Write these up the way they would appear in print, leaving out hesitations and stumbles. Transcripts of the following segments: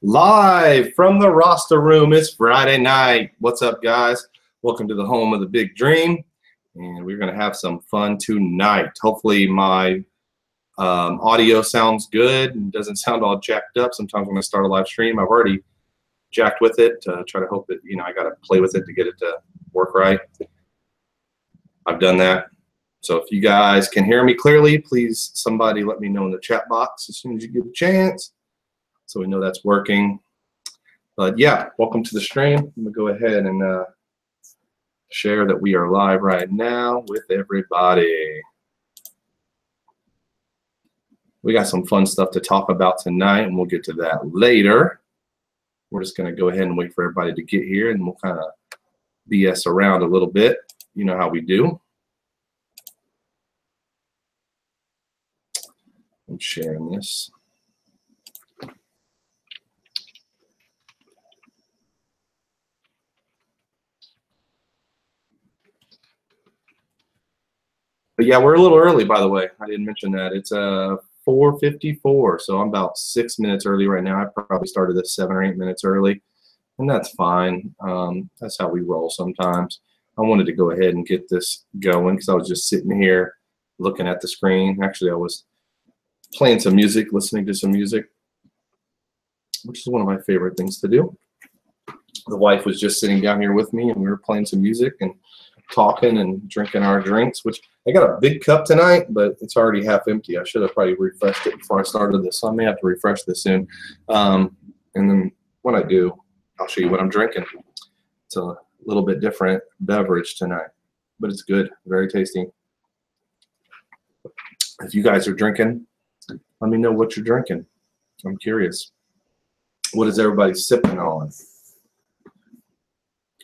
Live from the Rasta room. It's Friday night. What's up, guys? Welcome to the home of the big dream. And we're going to have some fun tonight. Hopefully my audio sounds good and doesn't sound all jacked up. Sometimes when I start a live stream, I've already jacked with it to try to hope that, I got to play with it to get it to work right. I've done that. So if you guys can hear me clearly, please somebody let me know in the chat box as soon as you get a chance, so we know that's working. But yeah, welcome to the stream. I'm gonna go ahead and share that we are live right now with everybody. We got some fun stuff to talk about tonight, and we'll get to that later. We're just gonna go ahead and wait for everybody to get here, and we'll kind of BS around a little bit. You know how we do. I'm sharing this. But yeah, we're a little early, by the way. I didn't mention that. It's 4:54, so I'm about 6 minutes early right now. I probably started this 7 or 8 minutes early, and that's fine. That's how we roll sometimes. I wanted to go ahead and get this going because I was just sitting here looking at the screen. Actually, I was playing some music, listening to some music, which is one of my favorite things to do. The wife was just sitting down here with me, and we were playing some music and talking and drinking our drinks, which I got a big cup tonight, but it's already half empty. I should have probably refreshed it before I started this, so I may have to refresh this soon. And then when I do, I'll show you what I'm drinking. It's a little bit different beverage tonight, but it's good, very tasty. If you guys are drinking, let me know what you're drinking. I'm curious. What is everybody sipping on?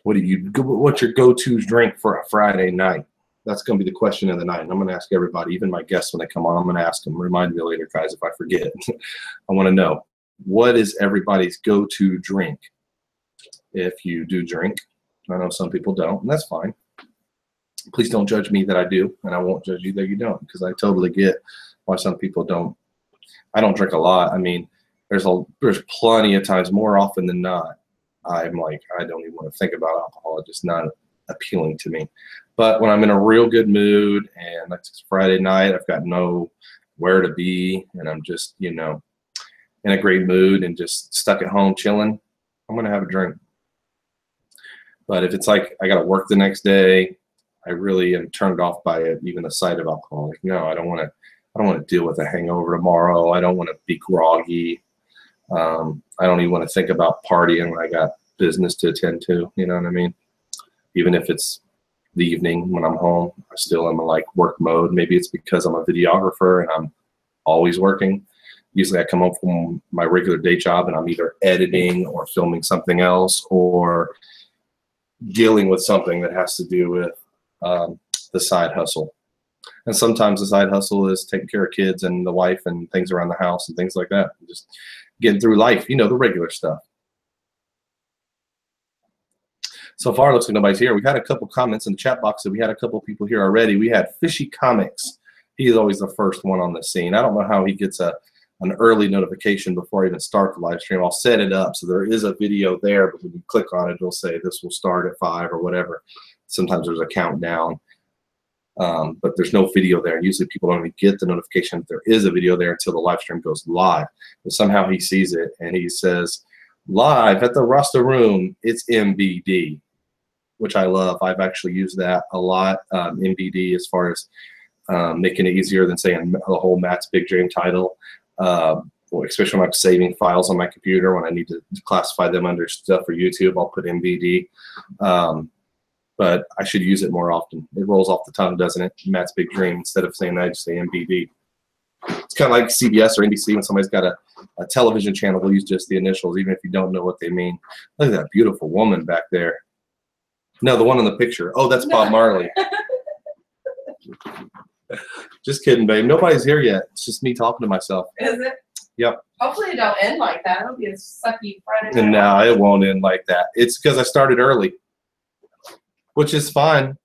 What's your go-to drink for a Friday night? That's going to be the question of the night. And I'm going to ask everybody, even my guests when they come on, I'm going to ask them. Remind me later, guys, if I forget. I want to know, what is everybody's go-to drink? If you do drink. I know some people don't, and that's fine. Please don't judge me that I do, and I won't judge you that you don't, because I totally get why some people don't. I don't drink a lot. I mean, there's plenty of times, more often than not, I'm like, I don't even want to think about alcohol. It's just not appealing to me. But when I'm in a real good mood and it's Friday night, I've got nowhere to be, and I'm just, in a great mood and just stuck at home chilling, I'm going to have a drink. But if it's like I got to work the next day, I really am turned off by it, even the sight of alcohol. Like, no, I don't want to deal with a hangover tomorrow. I don't want to be groggy. I don't even want to think about partying when I got business to attend to. You know what I mean? Even if it's the evening when I'm home, I still am in like work mode. Maybe it's because I'm a videographer and I'm always working. Usually I come home from my regular day job and I'm either editing or filming something else or dealing with something that has to do with the side hustle. And sometimes the side hustle is taking care of kids and the wife and things around the house and things like that. Just getting through life, the regular stuff. So far, it looks like nobody's here. We had a couple comments in the chat box that we had a couple people here already. We had Fishy Comics. He's always the first one on the scene. I don't know how he gets an early notification before I even start the live stream. I'll set it up so there is a video there, but when you click on it, it'll say this will start at 5 or whatever. Sometimes there's a countdown. But there's no video there. Usually people don't even get the notification that there is a video there until the live stream goes live. But somehow he sees it and he says, live at the Rasta room, it's MBD, which I love. I've actually used that a lot, MBD, as far as making it easier than saying the whole Matt's Big Dream title, especially when I'm saving files on my computer. When I need to classify them under stuff for YouTube, I'll put MBD. But I should use it more often. It rolls off the tongue, doesn't it? Matt's Big Dream. Instead of saying that, I just say MBD. It's kind of like CBS or NBC when somebody's got a television channel. We'll use just the initials, even if you don't know what they mean. Look at that beautiful woman back there. No, the one in the picture. Oh, that's Bob Marley. Just kidding, babe. Nobody's here yet. It's just me talking to myself. Is it? Yep. Hopefully it don't end like that. It'll be a sucky Friday night. No, it won't end like that. It's because I started early, which is fine.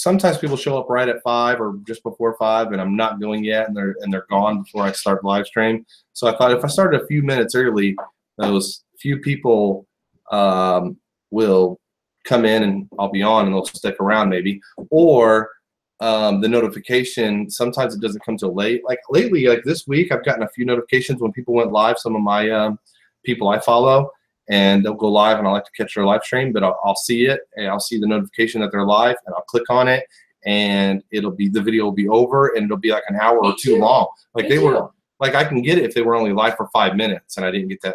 sometimes people show up right at 5 or just before 5, and I'm not going yet, and they're gone before I start the live stream. So I thought if I started a few minutes early, those few people will come in and I'll be on and they'll stick around maybe. Or the notification, sometimes it doesn't come till late. Like lately, like this week, I've gotten a few notifications when people went live, some of my people I follow, and they'll go live and I like to catch their live stream, but I'll see it and I'll see the notification that they're live and I'll click on it and the video will be over and it'll be like an hour or two long. Like they were, like I can get it if they were only live for 5 minutes and I didn't get that.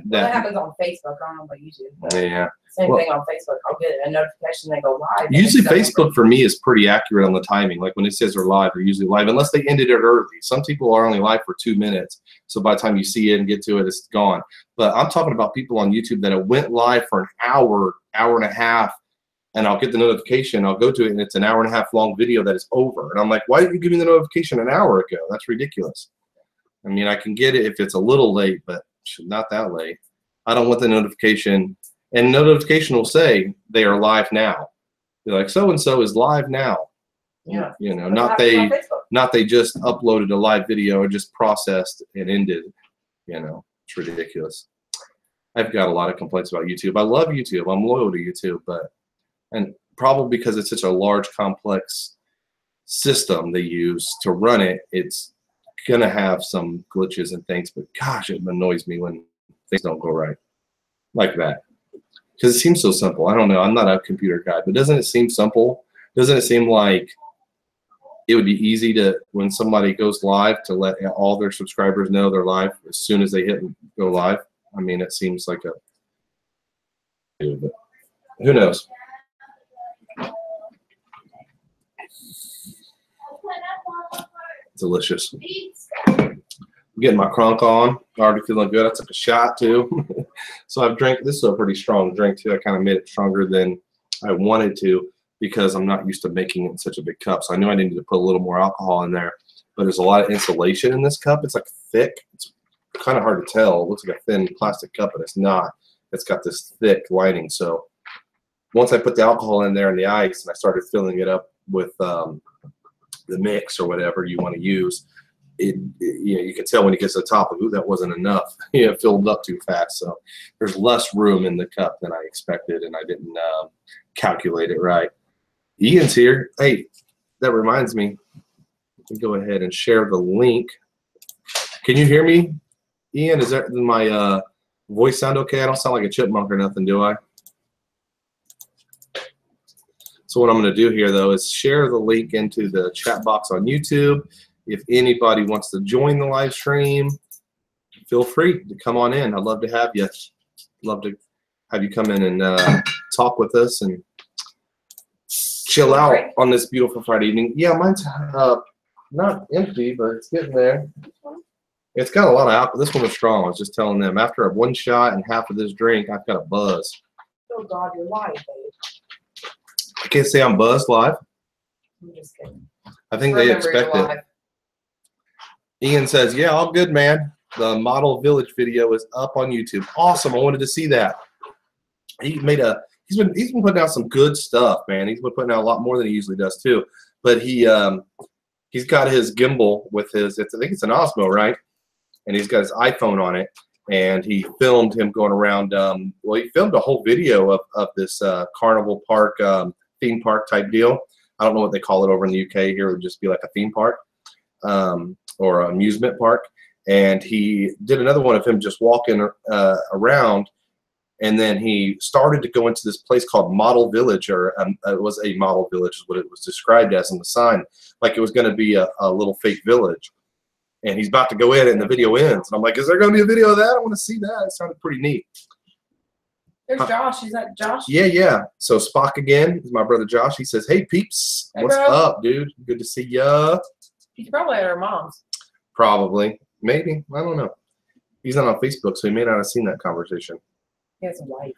Well, that happens on Facebook. I don't know about YouTube. Yeah. Same thing on Facebook. I'll get a notification they go live. Usually Facebook for me is pretty accurate on the timing. Like when it says they're live, they're usually live, unless they ended it early. Some people are only live for 2 minutes. So by the time you see it and get to it, it's gone. But I'm talking about people on YouTube that have went live for an hour, hour and a half, and I'll get the notification. I'll go to it, and it's an hour and a half long video that is over. And I'm like, why didn't you give me the notification an hour ago? That's ridiculous. I mean, I can get it if it's a little late, but not that late. I don't want the notification. And the notification will say they are live now. They're like, so-and-so is live now. Yeah. You know, not they just uploaded a live video or just processed and ended. You know, it's ridiculous. I've got a lot of complaints about YouTube. I love YouTube. I'm loyal to YouTube, and probably because it's such a large, complex system they use to run it, it's gonna have some glitches and things. But gosh, it annoys me when things don't go right like that. Because it seems so simple. I don't know. I'm not a computer guy, but doesn't it seem simple? Doesn't it seem like it would be easy to, when somebody goes live, to let all their subscribers know they're live as soon as they hit go live? I mean, it seems like a, but who knows? Delicious. I'm getting my crunk on. Already feeling good. I took a shot too. So I've drank. This is a pretty strong drink too. I kind of made it stronger than I wanted to because I'm not used to making it in such a big cup. So I knew I needed to put a little more alcohol in there. But there's a lot of insulation in this cup. It's like thick. It's kind of hard to tell. It looks like a thin plastic cup, but it's not. It's got this thick lining. So once I put the alcohol in there and the ice, and I started filling it up with the mix or whatever you want to use, you know, you can tell when it gets to the top, ooh, that wasn't enough. You know, it filled up too fast. So there's less room in the cup than I expected, and I didn't calculate it right. Ian's here. Hey, that reminds me. Go ahead and share the link. Can you hear me, Ian? Is that my voice sound okay? I don't sound like a chipmunk or nothing, do I? So what I'm going to do here, though, is share the link into the chat box on YouTube. If anybody wants to join the live stream, feel free to come on in. I'd love to have you. Love to have you come in and talk with us and chill out on this beautiful Friday evening. Yeah, mine's not empty, but it's getting there. It's got a lot of alcohol. This one was strong. I was just telling them. After one shot and half of this drink, I've got a buzz. Oh, God, you're lying, babe. I can't say I'm buzzed live. I'm just kidding. I think they expect it. Ian says, yeah, all good, man. The Model Village video is up on YouTube. Awesome. I wanted to see that. He's been putting out some good stuff, man. He's been putting out a lot more than he usually does too. But he's got his gimbal with his, I think it's an Osmo, right? And he's got his iPhone on it. And he filmed him going around, well, he filmed a whole video of this carnival park, theme park type deal. I don't know what they call it over in the UK. Here it would just be like a theme park or amusement park. And he did another one of him just walking around. And then he started to go into this place called Model Village, or it was a model village is what it was described as in the sign. Like it was going to be a little fake village. And he's about to go in it, and the video ends. And I'm like, is there going to be a video of that? I want to see that. It sounded pretty neat. There's Josh. Is that Josh? Yeah, yeah. So Spock again is my brother Josh. He says, hey, peeps. Hey, what's bro. up, dude? Good to see ya. He's probably at our mom's. Probably. Maybe. I don't know. He's not on Facebook, so he may not have seen that conversation. He has a wife.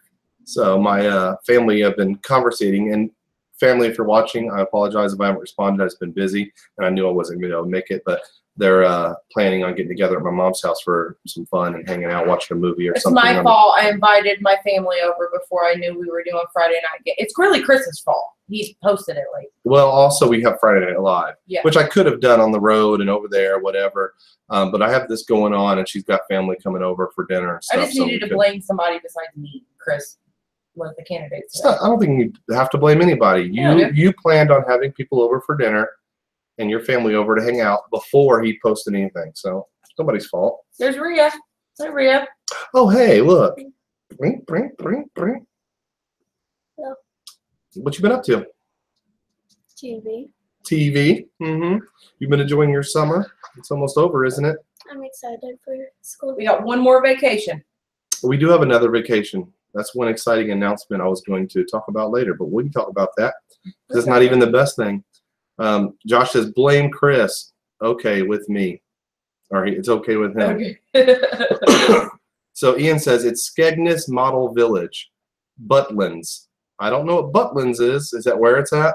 So my family have been conversating, and family, if you're watching, I apologize if I haven't responded. I've been busy, and I knew I wasn't going to make it. But they're planning on getting together at my mom's house for some fun and hanging out, watching a movie or something. It's my fault. I invited my family over before I knew we were doing Friday night. It's really Chris's fault. He posted it late. Well, also we have Friday Night Live, yeah. which I could have done on the road and over there, whatever. But I have this going on, and she's got family coming over for dinner and stuff. I just needed to blame somebody besides me, Chris. Like the candidates. I don't think you have to blame anybody. You planned on having people over for dinner and your family over to hang out before he posted anything. So it's nobody's fault. There's Rhea. Hi, Rhea. Oh, hey, look. Bring. Hello. What you been up to? TV. You've been enjoying your summer? It's almost over, isn't it? I'm excited for school. We got one more vacation. We do have another vacation. That's one exciting announcement I was going to talk about later, but we can talk about that. It's not even the best thing. Josh says, blame Chris. Okay with me. Or it's okay with him. Okay. So Ian says, it's Skegness Model Village. Butlins. I don't know what Butlins is. Is that where it's at?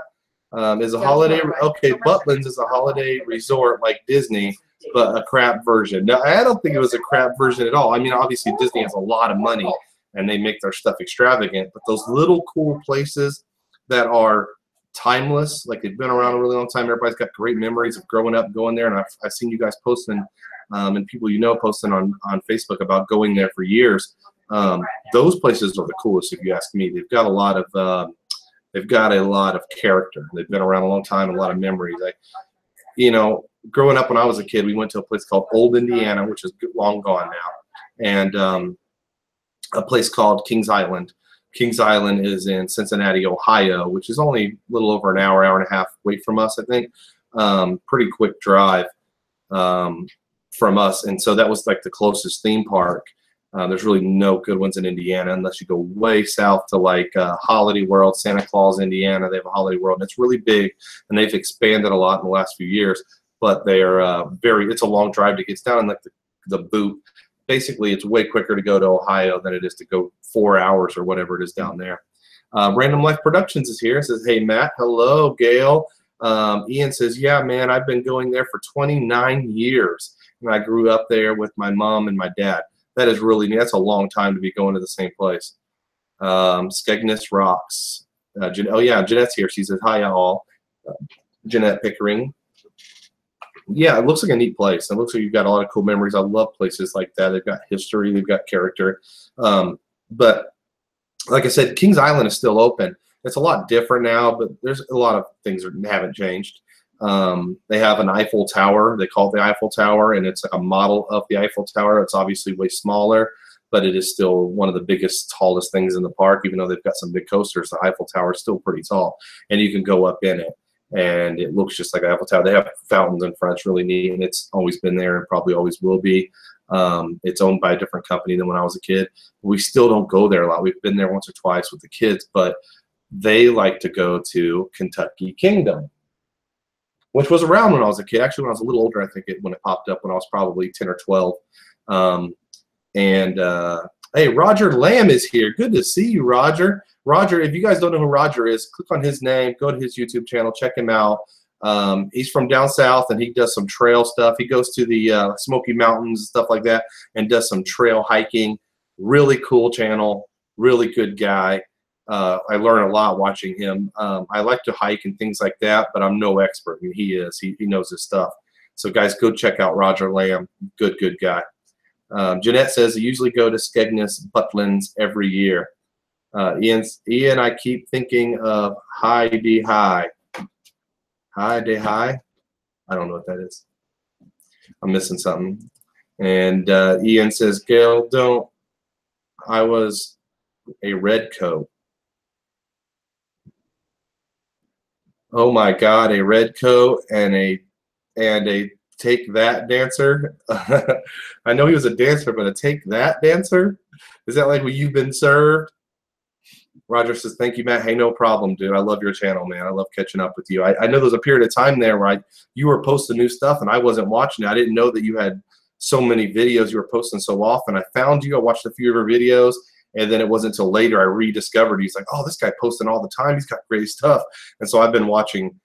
Is a holiday. Okay, Butlins is a holiday resort like Disney, but a crap version. Now, I don't think it was a crap version at all. I mean, obviously Disney has a lot of money and they make their stuff extravagant, but those little cool places that are timeless, like they've been around a really long time. Everybody's got great memories of growing up, going there, and I've seen you guys posting, and people posting on Facebook about going there for years. Those places are the coolest, if you ask me. They've got a lot of character. They've been around a long time, a lot of memories. Growing up when I was a kid, we went to a place called Old Indiana, which is long gone now, and a place called Kings Island. Kings Island is in Cincinnati, Ohio, which is only a little over an hour and a half away from us, I think. Pretty quick drive from us, and so that was like the closest theme park. There's really no good ones in Indiana unless you go way south to like Holiday World, Santa Claus, Indiana. They have a Holiday World, and it's really big, and they've expanded a lot in the last few years. But they're it's a long drive to get. It's down in like the boot. Basically, it's way quicker to go to Ohio than it is to go 4 hours or whatever it is down there. Random Life Productions is here. It says, hey, Matt. Hello, Gail. Ian says, yeah, man, I've been going there for 29 years, and I grew up there with my mom and my dad. That is really neat. That's a long time to be going to the same place. Skegness rocks. Oh, yeah, Jeanette's here. She says, hi, all. Jeanette Pickering. Yeah, it looks like a neat place. It looks like you've got a lot of cool memories. I love places like that. They've got history. They've got character. But like I said, Kings Island is still open. It's a lot different now, but there's a lot of things that haven't changed. They have an Eiffel Tower. They call it the Eiffel Tower, and it's like a model of the Eiffel Tower. It's obviously way smaller, but it is still one of the biggest, tallest things in the park. Even though they've got some big coasters, the Eiffel Tower is still pretty tall, and you can go up in it. And it looks just like an Eiffel Tower. They have fountains in front. It's really neat, and it's always been there and probably always will be. It's owned by a different company than when I was a kid. We still don't go there a lot. We've been there once or twice with the kids, but they like to go to Kentucky Kingdom, which was around when I was a kid. Actually, when I was a little older, I think when it popped up when I was probably 10 or 12. Hey, Roger Lamb is here. Good to see you, Roger. Roger, if you guys don't know who Roger is, click on his name, go to his YouTube channel, check him out. He's from down south, and he does some trail stuff. He goes to the Smoky Mountains and stuff like that and does some trail hiking. Really cool channel, really good guy. I learn a lot watching him. I like to hike and things like that, but I'm no expert, and he is. He knows his stuff. So, guys, go check out Roger Lamb. Good guy. Jeanette says, I usually go to Skegness Butlins every year. Ian, I keep thinking of Hi-de Hi. Hi-de Hi? I don't know what that is. I'm missing something. And Ian says, Gail, don't. I was a red coat. Oh my God, a red coat and a take that dancer. I know he was a dancer, but a take that dancer? Is that like what you've been served? Roger says, thank you, Matt. Hey, no problem, dude. I love your channel, man. I love catching up with you. I know there's a period of time there where you were posting new stuff and I wasn't watching it. I didn't know that you had so many videos you were posting so often. I found you. I watched a few of your videos, and then it wasn't until later I rediscovered he's like, oh, this guy posting all the time. He's got great stuff. And so I've been watching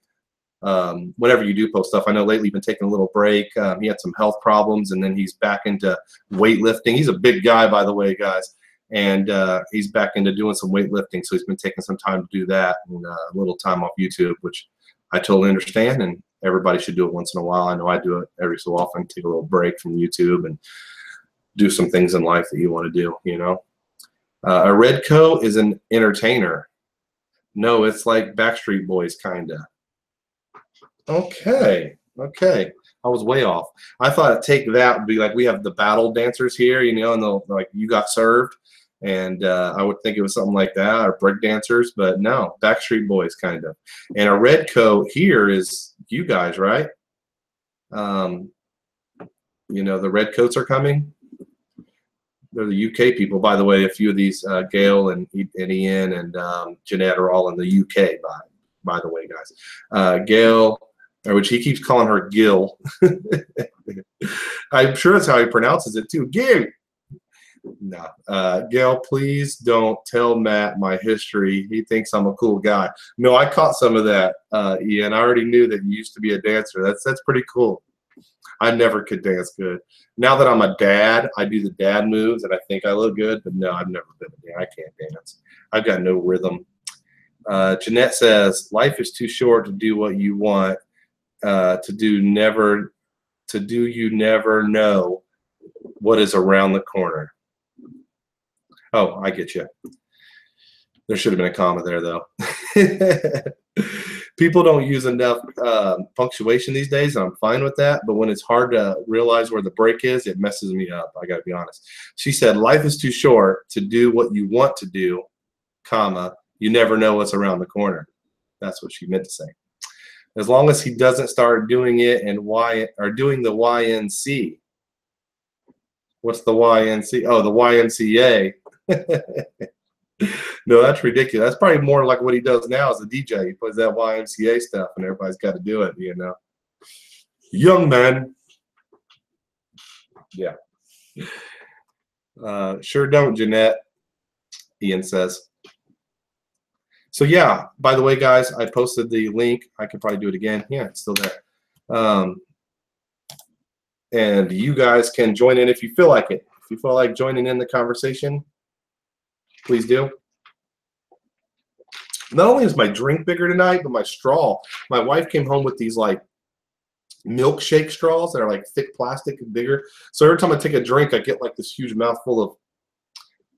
whenever you do post stuff. I know lately you've been taking a little break. He had some health problems, and then he's back into weightlifting. He's a big guy, by the way, guys. And he's back into doing some weightlifting, so he's been taking some time to do that and a little time off YouTube, which I totally understand, and everybody should do it once in a while. I know I do it every so often, take a little break from YouTube and do some things in life that you want to do, you know. A Redco is an entertainer. No, it's like Backstreet Boys, kind of. Okay, okay. I was way off. I thought Take That would be like we have the battle dancers here, you know, and they'll like You Got Served. And I would think it was something like that, or break dancers, but no, Backstreet Boys kind of. And a Redco here is you guys, right? You know, the Redcoats are coming. They're the UK people, by the way. A few of these, Gail and Ian and Jeanette are all in the UK, by the way, guys. Gail, which he keeps calling her Gil. I'm sure that's how he pronounces it too. Gil. No, Gail, please don't tell Matt my history. He thinks I'm a cool guy. No, I caught some of that, Ian. I already knew that you used to be a dancer. That's pretty cool. I never could dance good. Now that I'm a dad, I do the dad moves, and I think I look good. But no, I've never been a dad. I can't dance. I've got no rhythm. Jeanette says, "Life is too short to do what you want. You never know what is around the corner." Oh, I get you. There should have been a comma there, though. People don't use enough punctuation these days, and I'm fine with that. But when it's hard to realize where the break is, it messes me up. I got to be honest. She said, "Life is too short to do what you want to do, comma, you never know what's around the corner." That's what she meant to say. As long as he doesn't start doing it and doing the YNC. What's the YNC? Oh, the YMCA. No, that's ridiculous. That's probably more like what he does now as a DJ. He plays that YMCA stuff, and everybody's got to do it, you know. Young man. Yeah. Sure don't, Jeanette, Ian says. So, yeah, by the way, guys, I posted the link. I could probably do it again. Yeah, it's still there. And you guys can join in if you feel like it. If you feel like joining in the conversation, please do. Not only is my drink bigger tonight, but my straw. My wife came home with these like milkshake straws that are like thick plastic and bigger. So every time I take a drink, I get like this huge mouthful of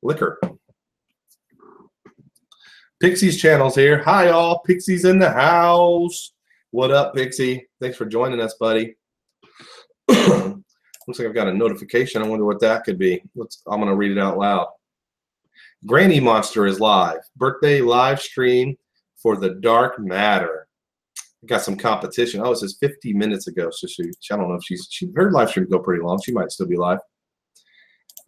liquor. Pixie's channel's here. Hi, all. Pixie's in the house. What up, Pixie? Thanks for joining us, buddy. Looks like I've got a notification. I wonder what that could be. I'm going to read it out loud. Granny Monster is live. Birthday live stream for the Dark Matter. Got some competition. Oh, it says 50 minutes ago. So I don't know if her live stream go pretty long. She might still be live.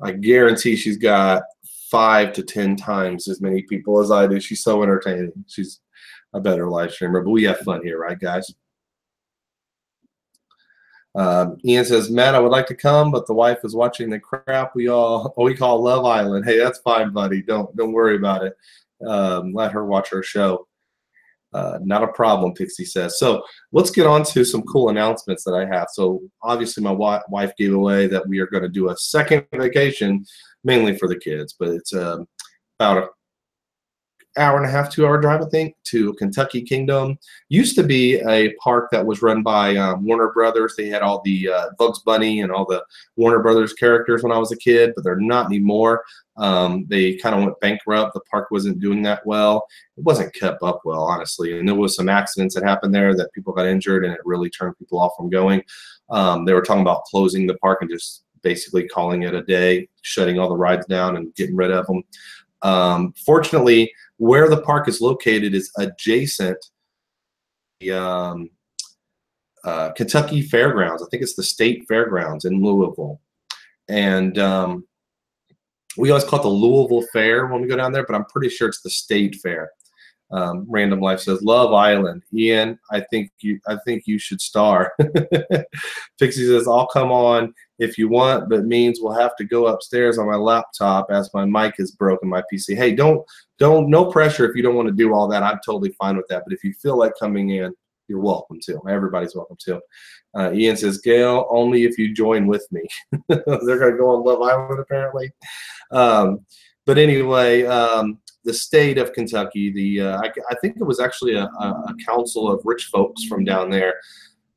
I guarantee she's got 5 to 10 times as many people as I do. She's so entertaining. She's a better live streamer, but we have fun here, right, guys? Ian says, Matt, I would like to come, but the wife is watching the crap we call Love Island. Hey, that's fine, buddy. Don't worry about it. Let her watch her show. Not a problem, Pixie says. So let's get on to some cool announcements that I have. So obviously my wife gave away that we are going to do a second vacation, mainly for the kids, but it's about an hour and a half, 2 hour drive, I think, to Kentucky Kingdom. Used to be a park that was run by Warner Brothers. They had all the Bugs Bunny and all the Warner Brothers characters when I was a kid, but they're not anymore. They kind of went bankrupt. The park wasn't doing that well. It wasn't kept up well, honestly. And there was some accidents that happened there that people got injured, and it really turned people off from going. They were talking about closing the park and just basically calling it a day, shutting all the rides down and getting rid of them. Fortunately, where the park is located is adjacent to the Kentucky Fairgrounds. I think it's the State Fairgrounds in Louisville. And we always call it the Louisville Fair when we go down there, but I'm pretty sure it's the State Fair. Random Life says, Love Island. Ian, I think you should star. Pixie says, I'll come on if you want, but means we'll have to go upstairs on my laptop as my mic is broken, my PC. Hey, no pressure if you don't want to do all that. I'm totally fine with that. But if you feel like coming in, You're welcome to. Everybody's welcome to. Ian says, Gail, only if you join with me. They're going to go on Love Island, apparently. But anyway, the state of Kentucky, I think it was actually a council of rich folks from down there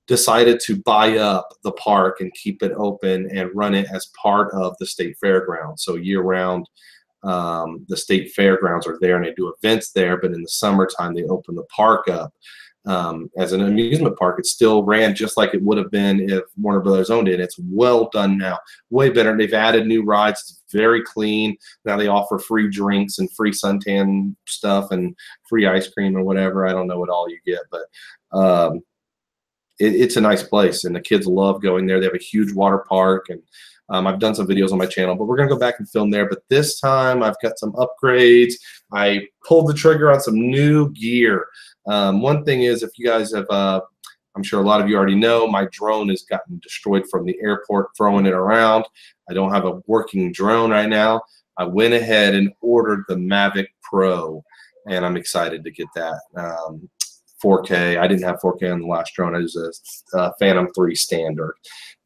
decided to buy up the park and keep it open and run it as part of the state fairgrounds. So year round, the state fairgrounds are there and they do events there, but in the summertime they open the park up as an amusement park. It's still ran just like it would have been if Warner Brothers owned it. It's well done now, way better. They've added new rides. It's very clean. Now they offer free drinks and free suntan stuff and free ice cream or whatever. I don't know what all you get, but it's a nice place and the kids love going there. They have a huge water park, and I've done some videos on my channel, but we're going to go back and film there. But this time I've got some upgrades. I pulled the trigger on some new gear. One thing is, if you guys have, I'm sure a lot of you already know, my drone has gotten destroyed from the airport throwing it around. I don't have a working drone right now. I went ahead and ordered the Mavic Pro, and I'm excited to get that. 4K. I didn't have 4K on the last drone. I was a Phantom 3 standard.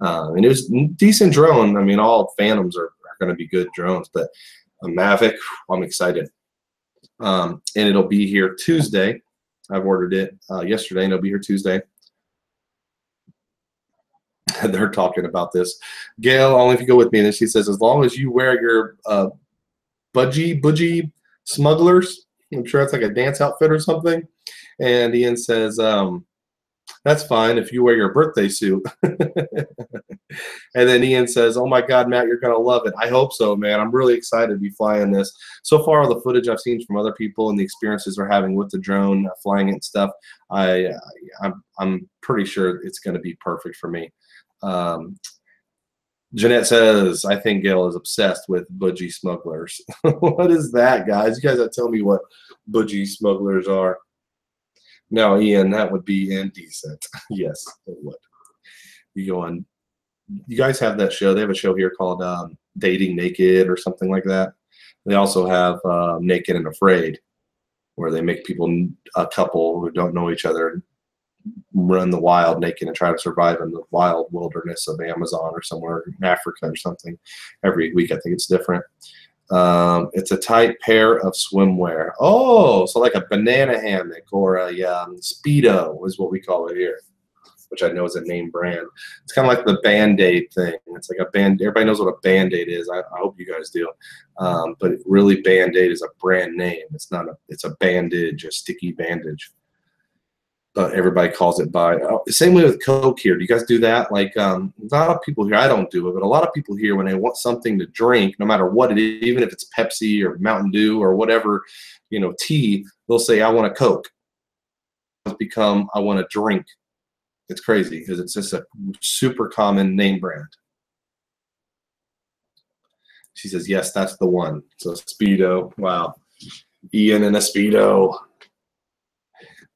And it was a decent drone. I mean, all Phantoms are going to be good drones, but a Mavic, I'm excited. And it'll be here Tuesday. I've ordered it yesterday, and it'll be here Tuesday. They're talking about this. Gail, only if you go with me. And then she says, as long as you wear your budgie smugglers, I'm sure it's like a dance outfit or something. And Ian says, that's fine if you wear your birthday suit. And then Ian says, oh my God, Matt, you're going to love it. I hope so, man. I'm really excited to be flying this. So far, all the footage I've seen from other people and the experiences they're having with the drone, flying it and stuff, I'm pretty sure it's going to be perfect for me. Jeanette says, I think Gail is obsessed with budgie smugglers. What is that, guys? You guys have to tell me what budgie smugglers are. No, Ian, that would be indecent. Yes, it would. You go on. You guys have that show. They have a show here called Dating Naked or something like that. They also have Naked and Afraid, where they make people, a couple who don't know each other, run the wild naked and try to survive in the wild wilderness of Amazon or somewhere in Africa or something. Every week, I think it's different. It's a tight pair of swimwear. Oh, so like a banana hammock or a Speedo is what we call it here, which I know is a name brand. It's kind of like the Band-Aid thing. It's like a band. Everybody knows what a Band-Aid is. I hope you guys do. But really, Band-Aid is a brand name. It's not a. It's a bandage, a sticky bandage. But everybody calls it by. Same way with Coke here. Do you guys do that? Like a lot of people here, I don't do it, but a lot of people here, when they want something to drink, no matter what it is, even if it's Pepsi or Mountain Dew or whatever, you know, tea, they'll say, I want a Coke. It's become, I want a drink. It's crazy because it's just a super common name brand. She says, yes, that's the one. So Speedo. Wow. Ian and a Speedo.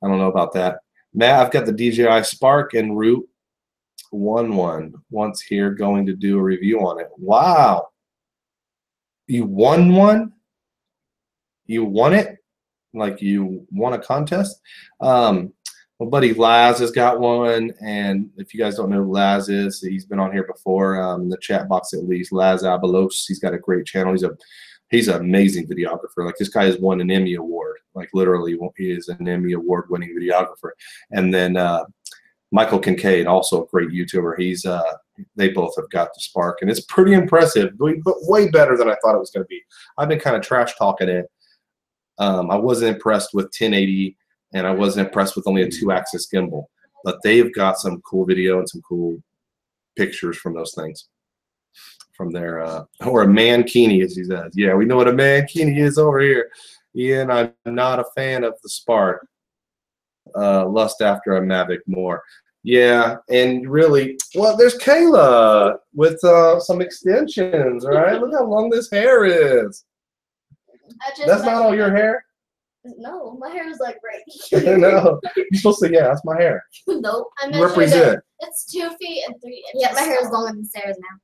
I don't know about that. Matt, I've got the DJI Spark en route 11 once here, going to do a review on it. Wow. You won one? You won it? Like you won a contest? My buddy Laz has got one, and if you guys don't know who Laz is, he's been on here before, in the chat box at least. Laz Abelos, he's got a great channel. He's an amazing videographer. Like, this guy has won an Emmy Award. Like, literally, he is an Emmy Award-winning videographer. And then Michael Kincaid, also a great YouTuber. They both have got the Spark, and it's pretty impressive, but way better than I thought it was going to be. I've been kind of trash talking it. I wasn't impressed with 1080, and I wasn't impressed with only a 2-axis gimbal. But they've got some cool video and some cool pictures from those things. From their, or a mankini, as he says. Yeah, we know what a mankini is over here. Ian, I'm not a fan of the Spark. Lust after a Mavic more. Yeah, and really, well, there's Kayla with some extensions, right? Look how long this hair is. That's not all your hair? No, my hair is like right here. No, you're supposed to say, yeah, that's my hair. Nope. I Represent. It's 2 feet and 3 inches. Yeah, my hair is longer than Sarah's now.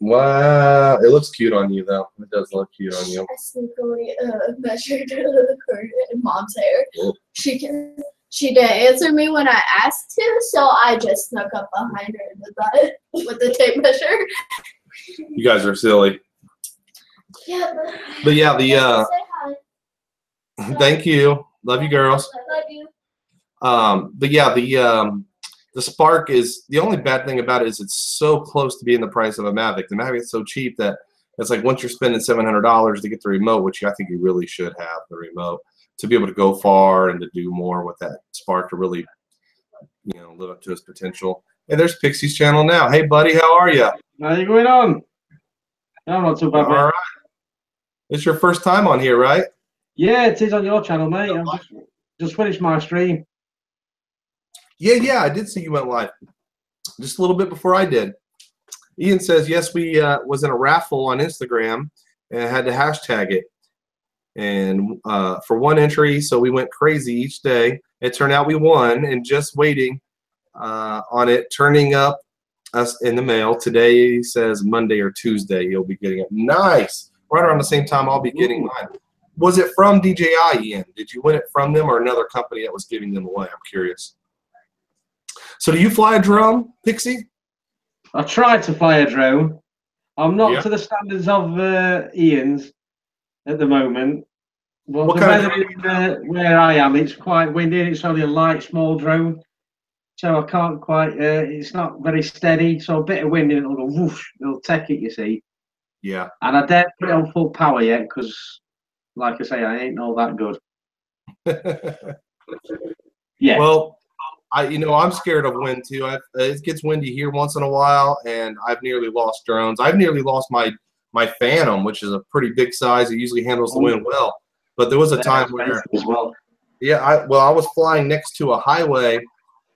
Wow, it looks cute on you, though. It does look cute on you. I sneakily measured her and Mom's hair. Cool. She can She didn't answer me when I asked to, so I just snuck up behind her in the butt with the tape measure. You guys are silly. Yeah, But yeah, say hi. thank you. Love you, girls. Love you. But yeah, the Spark is the only bad thing about it is it's so close to being the price of a Mavic. The Mavic is so cheap that it's like once you're spending $700 to get the remote, which I think you really should have the remote to be able to go far and to do more with that Spark to really, live up to its potential. Hey, there's Pixie's channel now. Hey, buddy, how are you? How you going on? I'm not too bad, mate. All right. It's your first time on here, right? Yeah, it is on your channel, mate. I've just finished my stream. Yeah, I did see you went live just a little bit before I did. Ian says, yes, we was in a raffle on Instagram and had to hashtag it. And for one entry, so we went crazy each day. It turned out we won, and just waiting on it turning up us in the mail. Today he says Monday or Tuesday he'll be getting it. Nice. Right around the same time I'll be getting mine. Was it from DJI, Ian? Did you win it from them or another company that was giving them away? I'm curious. So do you fly a drone, Pixie? I tried to fly a drone. I'm not to the standards of Ian's at the moment. But what the kind weather where I am, it's quite windy. It's only a light, small drone. So I can't quite, it's not very steady. So a bit of wind and it'll go whoosh, it'll take it, you see. Yeah. And I don't put it on full power yet because, like I say, I ain't all that good. Yeah. Well, I'm scared of wind too. It gets windy here once in a while, and I've nearly lost drones. I've nearly lost my Phantom, which is a pretty big size. It usually handles the wind well. But there was a time where, as well. Yeah, I was flying next to a highway,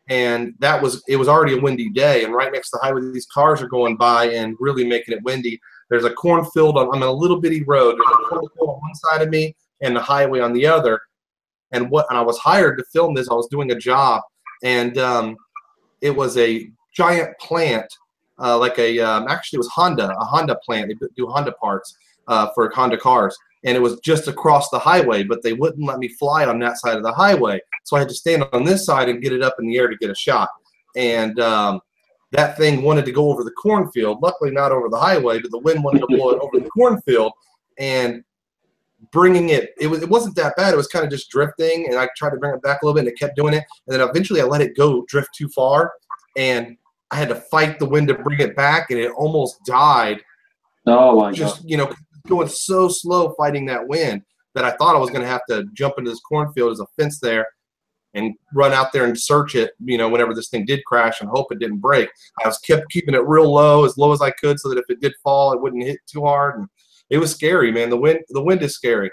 and it was already a windy day, and right next to the highway, these cars are going by and really making it windy. There's a cornfield I'm on a little bitty road. There's a cornfield on one side of me and the highway on the other. And I was hired to film this. I was doing a job, and it was a giant plant, actually it was a Honda plant. They do Honda parts for Honda cars. And it was just across the highway, but they wouldn't let me fly on that side of the highway. So I had to stand on this side and get it up in the air to get a shot. And that thing wanted to go over the cornfield, luckily not over the highway, but the wind wanted to blow it over the cornfield and bringing it wasn't that bad. It was kind of just drifting, and I tried to bring it back a little bit, and it kept doing it. And then eventually I let it go drift too far, and I had to fight the wind to bring it back, and it almost died. Oh, my God. Going so slow fighting that wind that I thought I was going to have to jump into this cornfield. There's a fence there and run out there and search it, whenever this thing did crash, and hope it didn't break. I was kept keeping it real low as I could so that if it did fall, it wouldn't hit too hard. And it was scary, man. The wind is scary.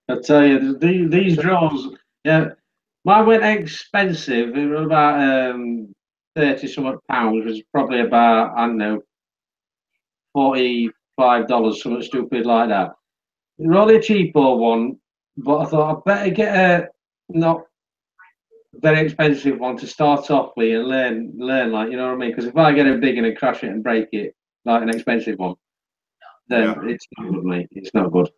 I tell you, these drones, yeah, mine went expensive. It was about 30-something pounds, which is probably about, I don't know, $45, something stupid like that. It was only a cheaper one, but I thought I'd better get a not very expensive one to start off with and learn, like, you know what I mean? Because if I get a big and I crash it and break it, like an expensive one, then it's not good, mate. It's not good.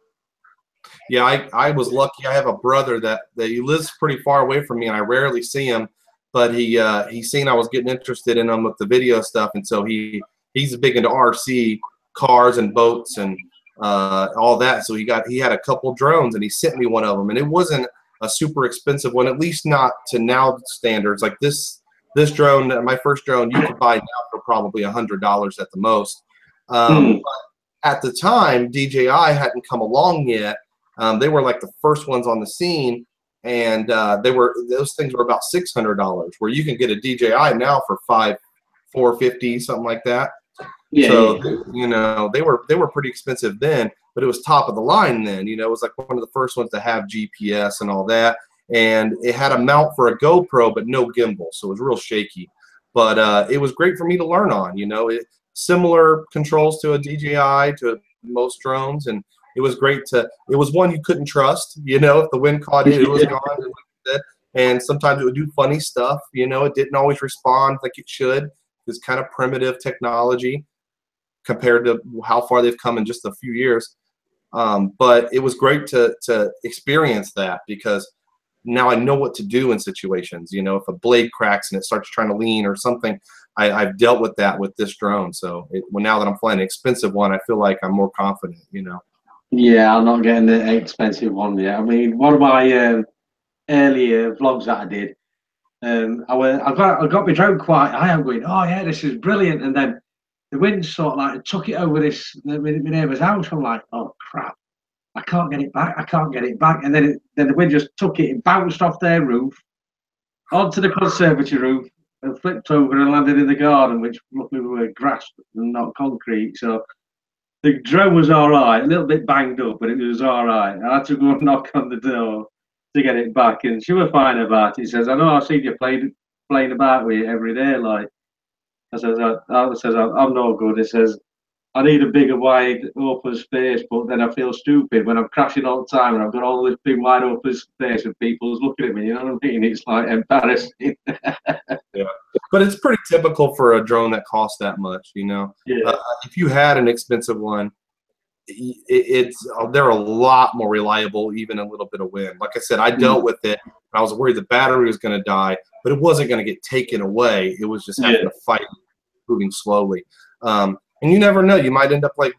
Yeah, I was lucky. I have a brother that he lives pretty far away from me, and I rarely see him. But he seen I was getting interested in him with the video stuff, and so he's big into RC cars and boats and all that. So he had a couple drones, and he sent me one of them, and it wasn't a super expensive one, at least not to now standards. Like this drone, my first drone, you could buy now for probably $100 at the most. But at the time, DJI hadn't come along yet. They were like the first ones on the scene, and those things were about $600, where you can get a DJI now for $450, something like that. Yeah. So they were pretty expensive then, but it was top of the line then. It was like one of the first ones to have GPS and all that, and it had a mount for a GoPro but no gimbal, so it was real shaky. But it was great for me to learn on. Similar controls to a DJI, to most drones, and it was great it was one you couldn't trust. If the wind caught it, it was gone. And sometimes it would do funny stuff. It didn't always respond like it should. It's kind of primitive technology compared to how far they've come in just a few years. But it was great to experience that, because now I know what to do in situations. You know, if a blade cracks and it starts trying to lean or something, I've dealt with that with this drone. So well, now that I'm flying an expensive one, I feel like I'm more confident, you know. Yeah, I'm not getting the expensive one yet. I mean, one of my earlier vlogs that I did, I got my drone quite high. I'm going, oh yeah, this is brilliant. And then the wind sort of like took it over my neighbour's house. I'm like, oh crap, I can't get it back. I can't get it back. And then the wind just took it and bounced off their roof onto the conservatory roof and flipped over and landed in the garden, which luckily were grass and not concrete. So the drone was all right, a little bit banged up, but it was all right. I had to go and knock on the door to get it back, and she was fine about it. He says, I know, I've seen you playing about with it every day. Like, I says, I'm no good. He says, I need a bigger, wide, open space, but then I feel stupid when I'm crashing all the time and I've got all this big, wide open space and people's looking at me, you know what I mean? It's like embarrassing. Yeah, but it's pretty typical for a drone that costs that much, you know. Yeah. If you had an expensive one, they're a lot more reliable, even a little bit of wind. Like I said, I dealt with it. I was worried the battery was going to die, but it wasn't going to get taken away. It was just having to fight, moving slowly. And you never know. You might end up like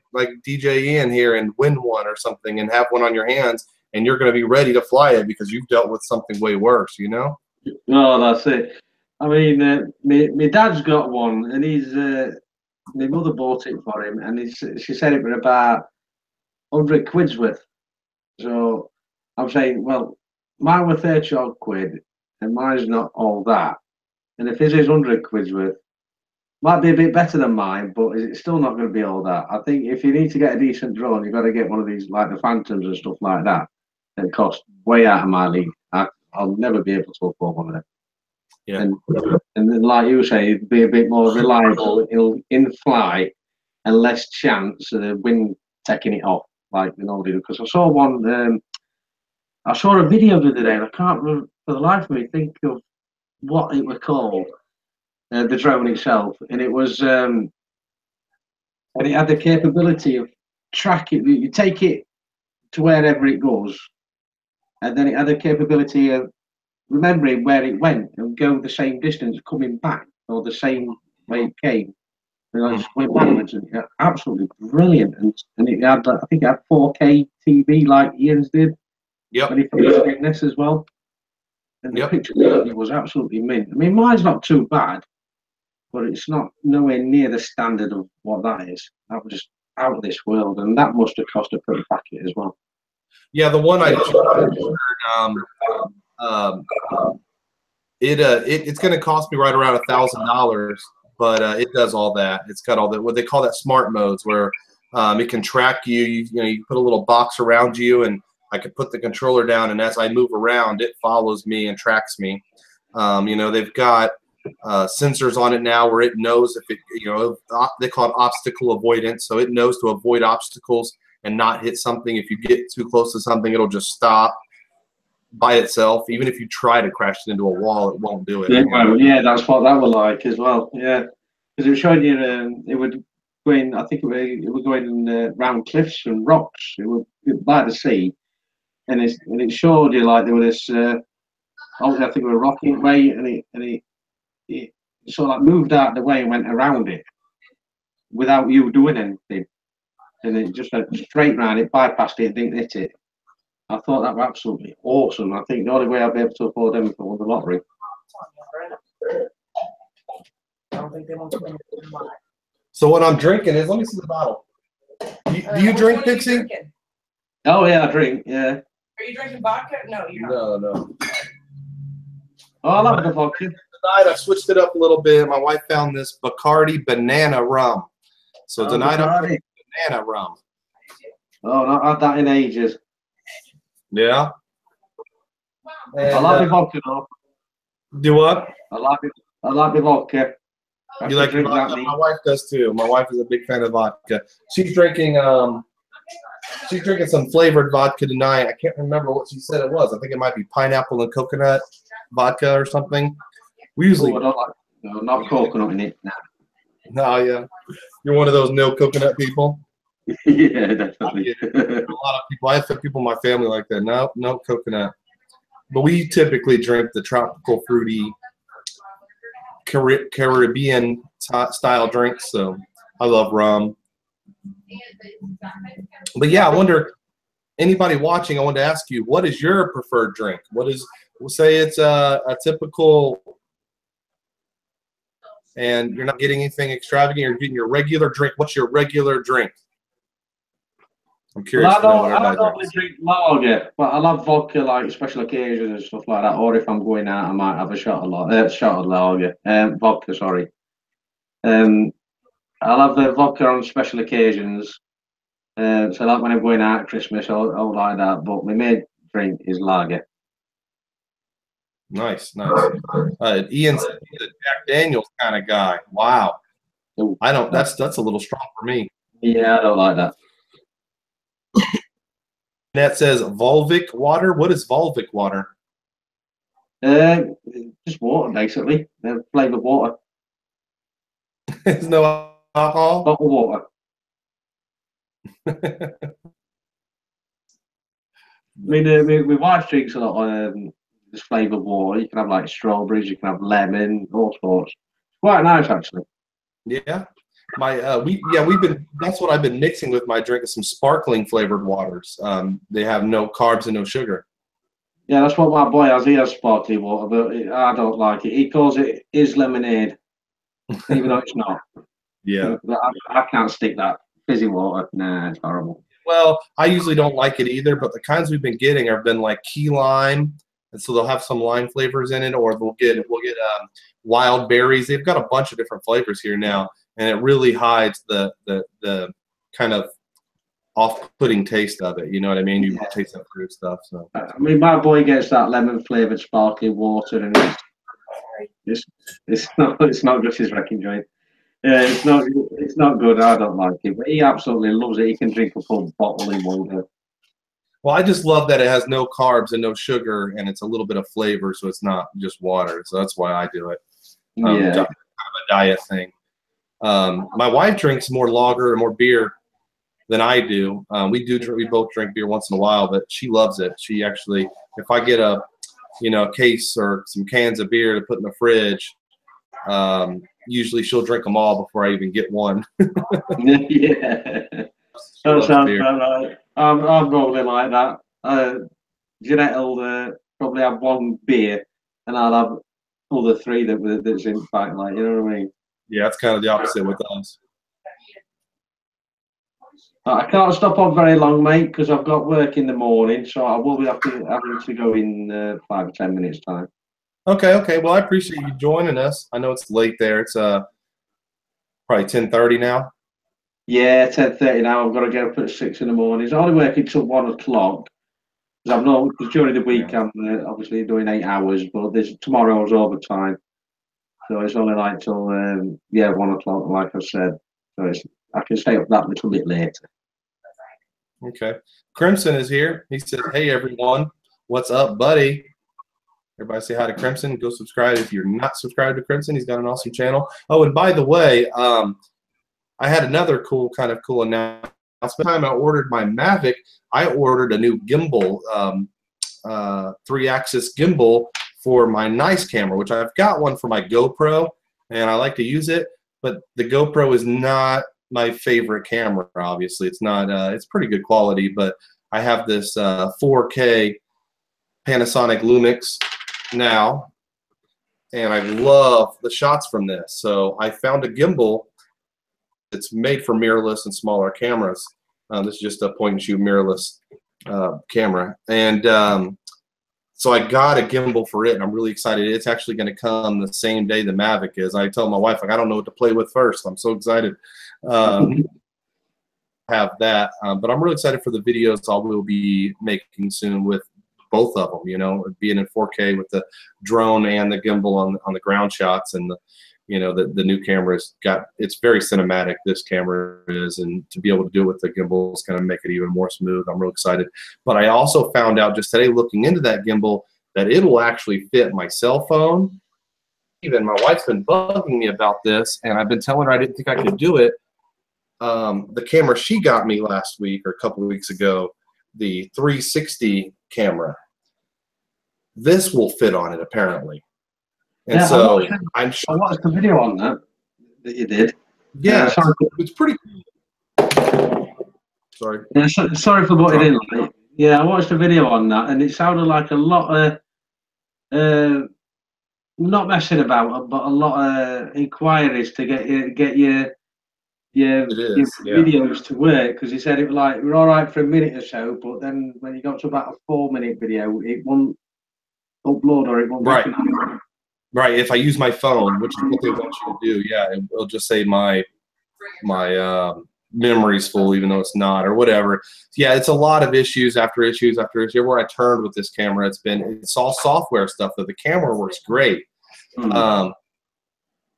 DJ Ian here and win one or something and have one on your hands, and you're going to be ready to fly it because you've dealt with something way worse, you know? No, that's it. I mean, my dad's got one, and my mother bought it for him, and she said it was about 100 quid's worth. So I'm saying, well, mine were 30 odd quid, and mine's not all that. And if his is 100 quid's worth, might be a bit better than mine, but it's still not going to be all that. I think if you need to get a decent drone, you've got to get one of these, like the Phantoms and stuff like that. It costs way out of my league. I'll never be able to afford one of them. Yeah. And then, like you say, it'd be a bit more reliable in flight and less chance of the wind taking it off, like they normally do. Because I saw one, I saw a video the other day, and I can't remember for the life of me think of what it was called, the drone itself, and it was, and it had the capability of tracking. You take it to wherever it goes, and then it had the capability of remembering where it went and go the same distance coming back, or the same way it came. And I just went backwards, and absolutely brilliant. And it had, I think it had 4K TV like Ian's did. Yep. And he put it in this as well. And the picture quality was absolutely mint. I mean, mine's not too bad, but it's not nowhere near the standard of what that is. That was just out of this world, and that must have cost a pretty packet as well. Yeah, the one I it's going to cost me right around $1,000, but it does all that. It's got all the what they call that smart modes, where it can track you. You put a little box around you, and I could put the controller down, and as I move around, it follows me and tracks me. They've got sensors on it now where it knows if it, they call it obstacle avoidance, so it knows to avoid obstacles and not hit something. If you get too close to something, it'll just stop by itself. Even if you try to crash it into a wall, it won't do it. Yeah, well, yeah, that's what that was like as well. Yeah, because it was showing you it would go in. I think it would go in round cliffs and rocks. It would by the sea, and it showed you like there was this. Obviously, I think it was a rocky way, and it sort of like moved out of the way and went around it without you doing anything, and it just went straight round it, bypassed it, and didn't hit it. I thought that was absolutely awesome. I think the only way I'd be able to afford them if I won the lottery. I don't think they want to win it. So what I'm drinking is, let me see the bottle. Do you drink, Dixie? Oh yeah, I drink. Yeah. Are you drinking vodka? No, you're not. No. Oh, I love the vodka. Tonight I switched it up a little bit. My wife found this Bacardi banana rum. So tonight I'm drinking banana rum. Oh, not had that in ages. Yeah. And, I like the vodka though. Do what? I like the vodka. You like the vodka? My wife does too. My wife is a big fan of vodka. She's drinking some flavored vodka tonight. I can't remember what she said it was. I think it might be pineapple and coconut vodka or something. We usually not coconut in it. No, yeah. You're one of those no coconut people. Yeah, definitely. A lot of people. I have people in my family like that. No coconut. But we typically drink the tropical fruity Caribbean style drinks. So I love rum. But yeah, I wonder, anybody watching, I want to ask you, what is your preferred drink? What is, we'll say it's a typical, and you're not getting anything extravagant, you're getting your regular drink. What's your regular drink? I'm curious to know what I don't everybody normally drink lager, but I love vodka like special occasions and stuff like that. Or if I'm going out, I might have a shot of lager, vodka. Sorry. I love the vodka on special occasions. So like when I'm going out at Christmas, I'll like that. But my main drink is lager. Nice, nice. Ian said he's a Jack Daniels kind of guy. Wow. Ooh. I don't. That's a little strong for me. Yeah, I don't like that. That says Volvic water. What is Volvic water? Just water, basically. Flavored water. There's no alcohol. Bottled water. I mean, my wife drinks a lot of this flavored water. You can have like strawberries, you can have lemon, all sorts. It's quite nice, actually. Yeah. We've been, that's what I've been mixing with my drink, is some sparkling flavored waters. They have no carbs and no sugar. Yeah, that's what my boy has. He has sparkling water, but I don't like it. He calls it his lemonade, even though it's not. Yeah. I can't stick that fizzy water. Nah, it's horrible. Well, I usually don't like it either, but the kinds we've been getting have been like key lime, and so they'll have some lime flavors in it, or we'll get wild berries. They've got a bunch of different flavors here now, and it really hides the kind of off-putting taste of it. You know what I mean? You taste that fruit stuff. So I mean, my boy gets that lemon flavored sparkling water, and it's not just his wrecking joint. It's not good. I don't like it, but he absolutely loves it. He can drink a full bottle in one go. Well, I just love that it has no carbs and no sugar, and it's a little bit of flavor, so it's not just water. So that's why I do it. Kind of a diet thing. My wife drinks more lager and more beer than I do. We both drink beer once in a while, but she loves it. She actually, if I get a case or some cans of beer to put in the fridge, usually she'll drink them all before I even get one. Yeah, that sounds about right. I'm probably like that. Jeanette will probably have one beer, and I'll have other three that's in fact, like, you know what I mean? Yeah, it's kind of the opposite with us. I can't stop on very long, mate, because I've got work in the morning, so I will be having to go in 5 or 10 minutes time. Okay. Well, I appreciate you joining us. I know it's late there. It's probably 10:30 now. Yeah, 10:30 now. I've got to get up at 6 in the morning. It's only working till 1 o'clock. Because during the week I'm obviously doing 8 hours, but tomorrow's overtime, so it's only like till 1 o'clock, like I said. So I can stay up that little bit later. Okay. Crimson is here. He said, "Hey everyone, what's up, buddy?" Everybody say hi to Crimson. Go subscribe if you're not subscribed to Crimson. He's got an awesome channel. Oh, and by the way, I had another cool announcement. The time I ordered my Mavic, I ordered a new gimbal, 3-axis gimbal for my nice camera, which I've got one for my GoPro, and I like to use it. But the GoPro is not my favorite camera. Obviously, it's not. It's pretty good quality, but I have this 4K Panasonic Lumix now, and I love the shots from this. So I found a gimbal that's made for mirrorless and smaller cameras. This is just a point-and-shoot mirrorless camera, and so I got a gimbal for it, and I'm really excited. It's actually going to come the same day the Mavic is. I tell my wife, like, I don't know what to play with first. I'm so excited. Have that, but I'm really excited for the videos I will be making soon with both of them. Being in 4K with the drone and the gimbal on the ground shots, and the new camera's it's very cinematic. This camera is, and to be able to do it with the gimbal is going to make it even more smooth. I'm real excited. But I also found out just today, looking into that gimbal, that it will actually fit my cell phone. Even my wife's been bugging me about this, and I've been telling her I didn't think I could do it. The camera she got me last week or a couple of weeks ago, the 360 camera, this will fit on it apparently. And Yeah, so I I'm sure. watched the video on that you did. Yeah, Sorry. it's pretty cool. Sorry. Yeah, sorry for butting in. Like, yeah, I watched a video on that, and it sounded like a lot of not messing about, but a lot of inquiries to get your It is, yeah. videos to work, because he said it was like we're all right for a minute or so, but then when you got to about a 4-minute video, it won't upload or it won't recognize. Right. If I use my phone, which is what they want you to do, yeah, it'll just say my memory's full, even though it's not, or whatever. Yeah, it's a lot of issues after issues after issue. Where I turned with this camera, it's all software stuff. That the camera works great, but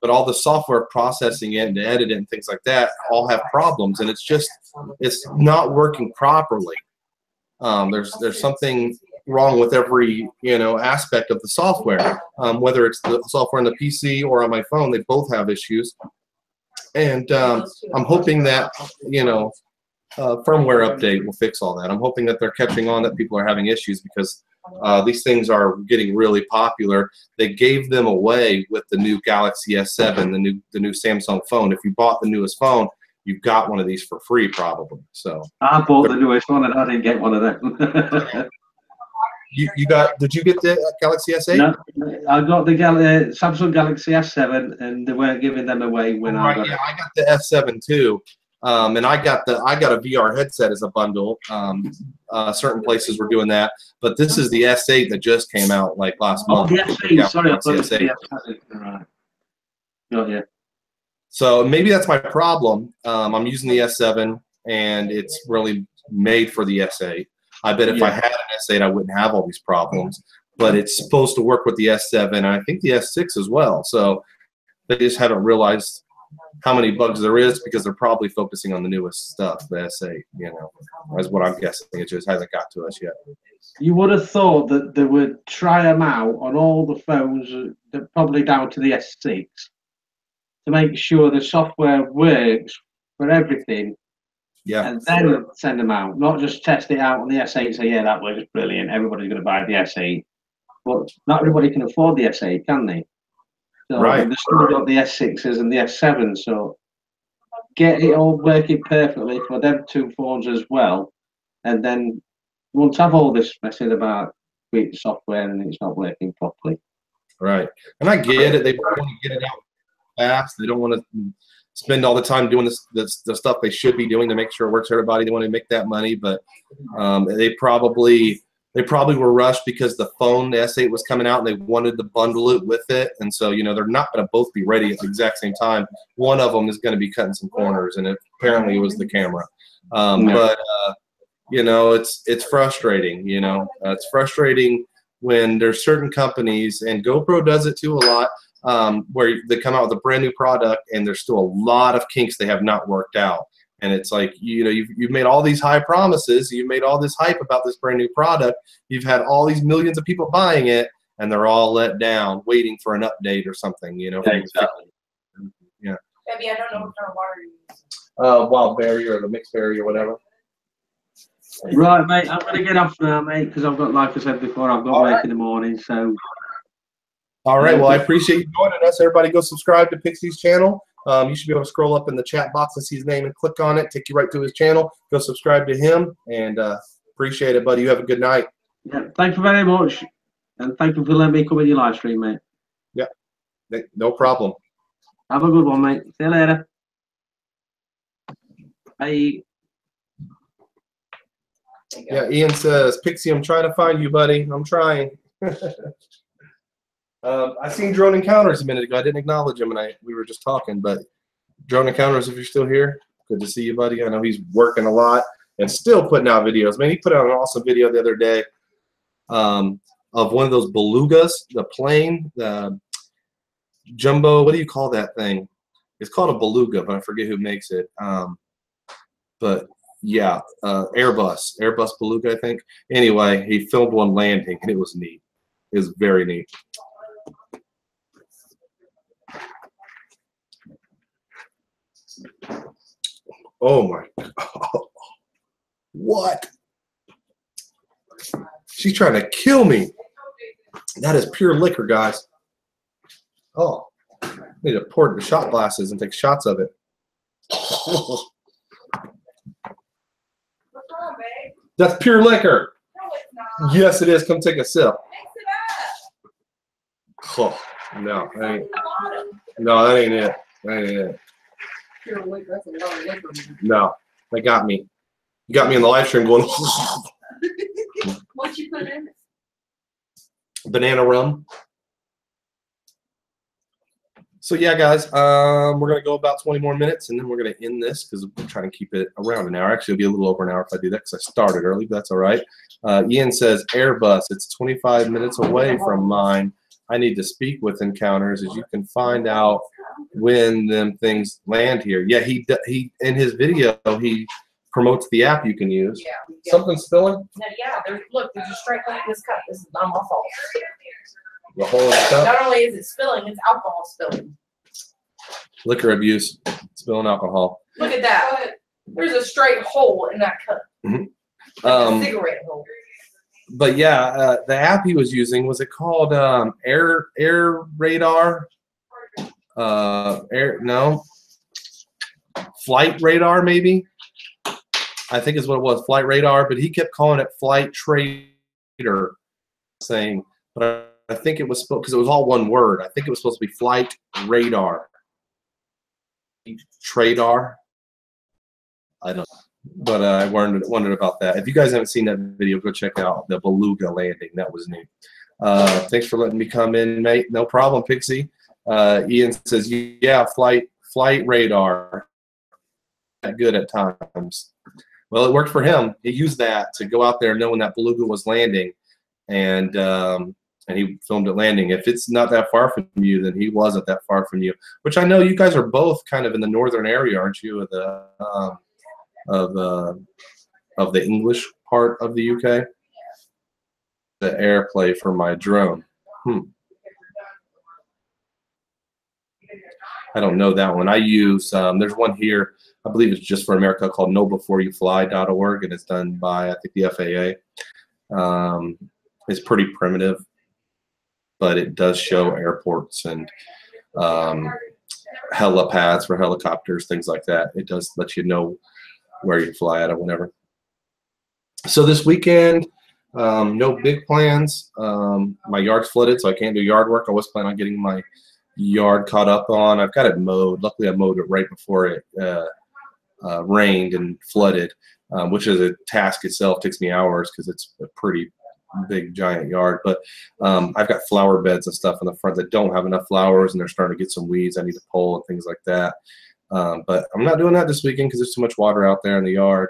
all the software processing it and to edit it and things like that all have problems, and it's not working properly. There's something wrong with every aspect of the software, whether it's the software on the PC or on my phone. They both have issues, and I'm hoping that firmware update will fix all that. I'm hoping that they're catching on that people are having issues, because these things are getting really popular. They gave them away with the new Galaxy S7, the new Samsung phone. If you bought the newest phone, you've got one of these for free, probably. So I bought the newest one, and I didn't get one of them. You got? Did you get the Galaxy S8? No, I got the Samsung Galaxy S7, and they weren't giving them away when I got it. I got the S7 too, and I got a VR headset as a bundle. Certain places were doing that, but this is the S8 that just came out like last month. The S8. Sorry, I thought it was the S7. Right. Got you. So maybe that's my problem. I'm using the S7, and it's really made for the S8. I bet if I had an S8, I wouldn't have all these problems. But it's supposed to work with the S7, and I think the S6 as well. So they just haven't realized how many bugs there is, because they're probably focusing on the newest stuff, the S8, is what I'm guessing. It just hasn't got to us yet. You would have thought that they would try them out on all the phones, probably down to the S6, to make sure the software works for everything. Yeah. And then send them out, not just test it out on the S8 and say, yeah, that works brilliant, everybody's going to buy the S8. But not everybody can afford the S8, can they? So right. They've still got the S6s and the S7s, so get it all working perfectly for them two phones as well. And then you won't have all this messing about with software and it's not working properly. Right. And I get it. They want to get it out fast. They don't want to spend all the time doing the stuff they should be doing to make sure it works for everybody. They want to make that money, but they probably were rushed because the phone, the S8, was coming out, and they wanted to bundle it with it. And so, they're not going to both be ready at the exact same time. One of them is going to be cutting some corners, and apparently it was the camera. But it's frustrating. It's frustrating when there's certain companies, and GoPro does it too a lot, where they come out with a brand new product and there's still a lot of kinks they have not worked out. And it's like, you've made all these high promises, you've made all this hype about this brand new product, you've had all these millions of people buying it, and they're all let down, waiting for an update or something, Exactly. Yeah. Maybe I don't know what kind of water you use. Wild berry or the mixed berry or whatever. Right, mate, I'm going to get off now, mate, because I've got, like I said before, I've got work in the morning, so... All right, well, I appreciate you joining us. Everybody go subscribe to Pixie's channel. You should be able to scroll up in the chat box and see his name and click on it, take you right to his channel. Go subscribe to him, and appreciate it, buddy. You have a good night. Yeah, thank you very much, and thank you for letting me come in your live stream, mate. Yeah, no problem. Have a good one, mate. See you later. Bye. Yeah, Ian says, Pixie, I'm trying to find you, buddy. I'm trying. I seen Drone Encounters a minute ago. I didn't acknowledge him, and we were just talking. But Drone Encounters, if you're still here, good to see you, buddy. I know he's working a lot and still putting out videos. Man, he put out an awesome video the other day of one of those belugas, the plane, the jumbo. What do you call that thing? It's called a beluga, but I forget who makes it. But yeah, Airbus beluga, I think. Anyway, he filmed one landing, and it was neat. It was very neat. Oh my God. What? She's trying to kill me. That is pure liquor, guys. Oh, I need to pour it into shot glasses and take shots of it. What's wrong, babe? That's pure liquor. No, it's not. Yes, it is. Come take a sip. Mix it up. Oh, no, that ain't, The bottom. no, that ain't it. That ain't it. Pure liquor. That's a lot of liquor, man. No, they got me. You got me in the live stream going, What you put in it? banana rum. So yeah, guys, we're gonna go about 20 more minutes, and then we're gonna end this because we're trying to keep it around an hour. Actually, it'll be a little over an hour if I do that because I started early, but that's all right. Ian says Airbus. It's 25 minutes away from mine. I need to speak with Encounters, as you can find out when them things land here. Yeah, he in his video he promotes the app you can use. Yeah. Something spilling? No, yeah. There's a straight line in this cup. This is not my fault. The whole of the stuff? Not only is it spilling, it's alcohol spilling. Liquor abuse, spilling alcohol. Look at that. There's a straight hole in that cup. Like a cigarette hole. But yeah, the app he was using, was it called Air Radar? Flight Radar maybe? I think is what it was, Flight Radar. But he kept calling it Flight Trader, saying, but I think it was supposed, because it was all one word. I think it was supposed to be Flight Radar. Tradar. I don't know. But I wondered about that. If you guys haven't seen that video, go check out the Beluga landing. That was neat. Thanks for letting me come in, mate. No problem, Pixie. Ian says, yeah, flight radar. Good at times. Well, it worked for him. He used that to go out there knowing that Beluga was landing, and he filmed it landing. If it's not that far from you, then he wasn't that far from you. Which I know you guys are both kind of in the northern area, aren't you? Of the English part of the UK. The airplay for my drone. I don't know that one. I use there's one here. I believe it's just for America called knowbeforeyouFly.org, and it's done by I think the FAA. It's pretty primitive, but it does show airports and helipads for helicopters, things like that. It does let you know where you fly at or whatever. So this weekend, no big plans. My yard's flooded, so I can't do yard work. I was planning on getting my yard caught up on. I've got it mowed. Luckily, I mowed it right before it rained and flooded, which is a task itself. It takes me hours because it's a pretty big, giant yard. But I've got flower beds and stuff in the front that don't have enough flowers, and they're starting to get some weeds I need to pull and things like that. But I'm not doing that this weekend because there's too much water out there in the yard.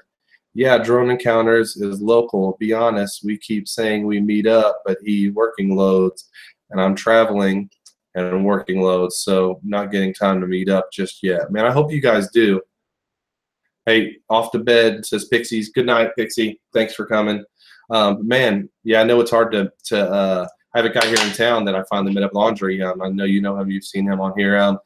Yeah, Drone Encounters is local. Be honest, we keep saying we meet up, but he working loads, and I'm traveling and I'm working loads, so not getting time to meet up just yet. Man, I hope you guys do. Hey, off to bed, says Pixie's. Good night, Pixie. Thanks for coming. Man, yeah, I know it's hard to I have a guy here in town that I finally met up laundry. I know you know him. You've seen him on here.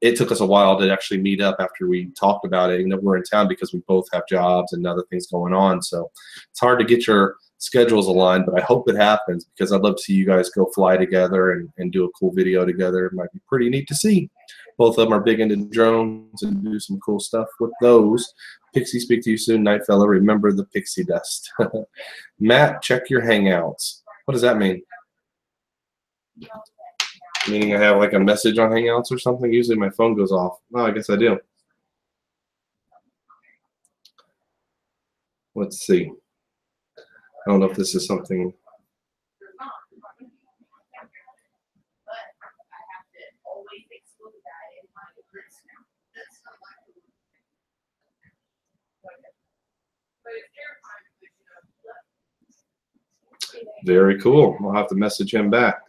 It took us a while to actually meet up after we talked about it. You know, we're in town because we both have jobs and other things going on. So it's hard to get your schedules aligned, but I hope it happens because I'd love to see you guys go fly together and do a cool video together. It might be pretty neat to see. Both of them are big into drones and do some cool stuff with those. Pixie, speak to you soon, night fella. Remember the pixie dust. Matt, check your Hangouts. What does that mean? Meaning I have like a message on Hangouts or something? Usually my phone goes off. Oh, I guess I do. Let's see. I don't know if this is something. Very cool. I'll have to message him back.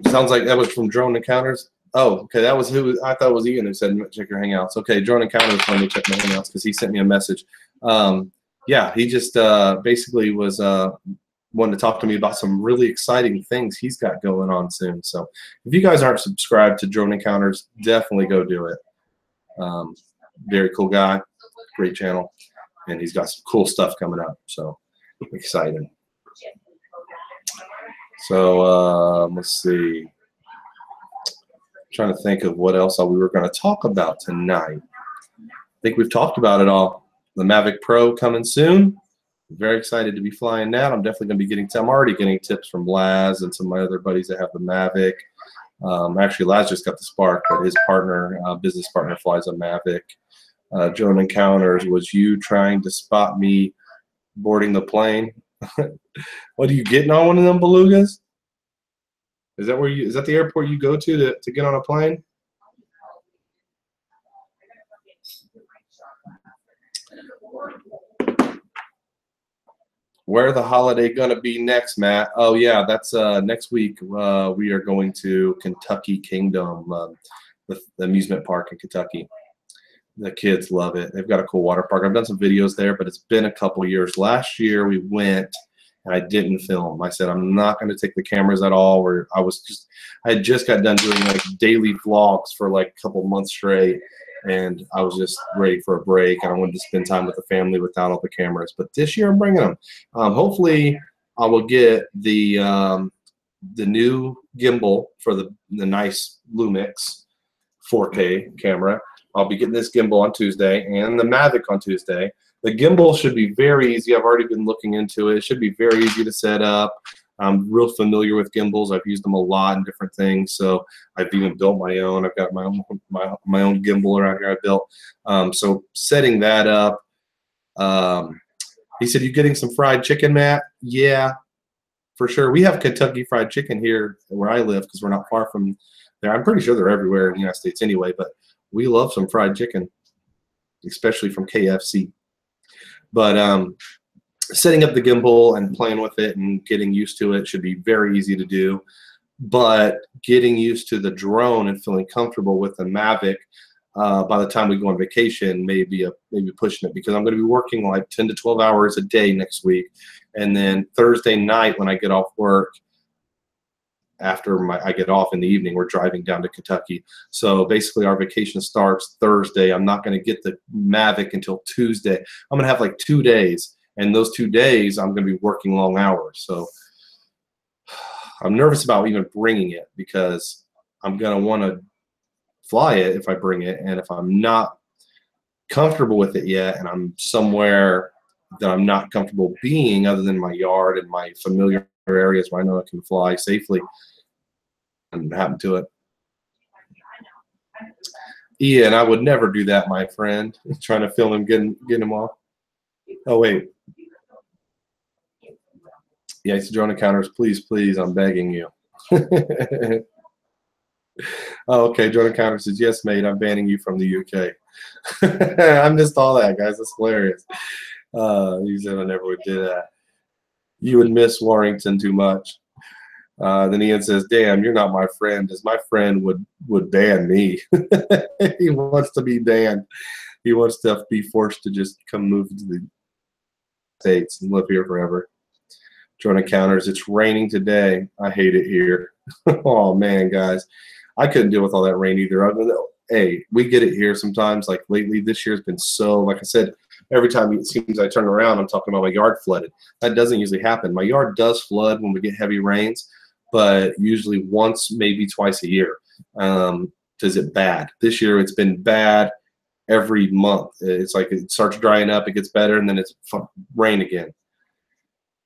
Sounds like that was from Drone Encounters. Oh, okay. That was who I thought it was Ian who said check your Hangouts. Okay, Drone Encounters told me to check my Hangouts because he sent me a message. Yeah, he just basically was wanting to talk to me about some really exciting things he's got going on soon. So if you guys aren't subscribed to Drone Encounters, definitely go do it. Very cool guy, great channel, and he's got some cool stuff coming up. So exciting. So let's see. Trying to think of what else we were going to talk about tonight. I think we've talked about it all. The Mavic Pro coming soon. Very excited to be flying that. I'm definitely going to be getting. I'm already getting tips from Laz and some of my other buddies that have the Mavic. Actually, Laz just got the Spark, but his partner, business partner, flies a Mavic. Drone Encounters, was you trying to spot me boarding the plane? What are you getting on one of them belugas? Is that where you? Is that the airport you go to get on a plane? Where the holiday gonna be next, Matt? Oh yeah, that's next week. We are going to Kentucky Kingdom, the amusement park in Kentucky. The kids love it. They've got a cool water park. I've done some videos there, but it's been a couple years. Last year we went and I didn't film. I said I'm not going to take the cameras at all. I had just got done doing like daily vlogs for like a couple months straight, and I was just ready for a break, and I wanted to spend time with the family without all the cameras. But this year I'm bringing them. Hopefully I will get the new gimbal for the nice Lumix 4K camera. I'll be getting this gimbal on Tuesday and the Mavic on Tuesday. The gimbal should be very easy. I've already been looking into it. It should be very easy to set up. I'm real familiar with gimbals. I've used them a lot in different things. So I've even built my own. I've got my own gimbal around here I built. So setting that up. He said, "You getting some fried chicken, Matt?" Yeah, for sure. We have Kentucky Fried Chicken here where I live because we're not far from there. I'm pretty sure they're everywhere in the United States anyway, but we love some fried chicken, especially from KFC. But setting up the gimbal and playing with it and getting used to it should be very easy to do. But getting used to the drone and feeling comfortable with the Mavic by the time we go on vacation maybe pushing it, because I'm going to be working like 10 to 12 hours a day next week. And then Thursday night when I get off work, after I get off in the evening, we're driving down to Kentucky. So basically our vacation starts Thursday. I'm not going to get the Mavic until Tuesday. I'm going to have like 2 days, and those 2 days I'm going to be working long hours. So I'm nervous about even bringing it because I'm going to want to fly it if I bring it. And if I'm not comfortable with it yet, and I'm somewhere that I'm not comfortable being other than my yard and my familiar areas where I know I can fly safely, and happen to it. Ian, I would never do that, my friend. Trying to film him getting him off. Oh wait. Yeah, it's Drone Encounters. Please, please, I'm begging you. Oh, okay. Drone Encounters says, "Yes, mate, I'm banning you from the UK." I missed all that, guys. That's hilarious. He said I never would do that. You would miss Warrington too much. Then Ian says, "Damn, you're not my friend, as my friend would ban me." He wants to be banned. He wants to be forced to just come move to the States and live here forever. Drone Encounters, it's raining today. I hate it here. Oh man, guys, I couldn't deal with all that rain either. Hey, we get it here sometimes. Like lately, this year has been so, like I said, every time it seems I turn around, I'm talking about my yard flooded. That doesn't usually happen. My yard does flood when we get heavy rains, but usually once, maybe twice a year. Is it bad? This year it's been bad every month. It's like it starts drying up, it gets better, and then it's rain again.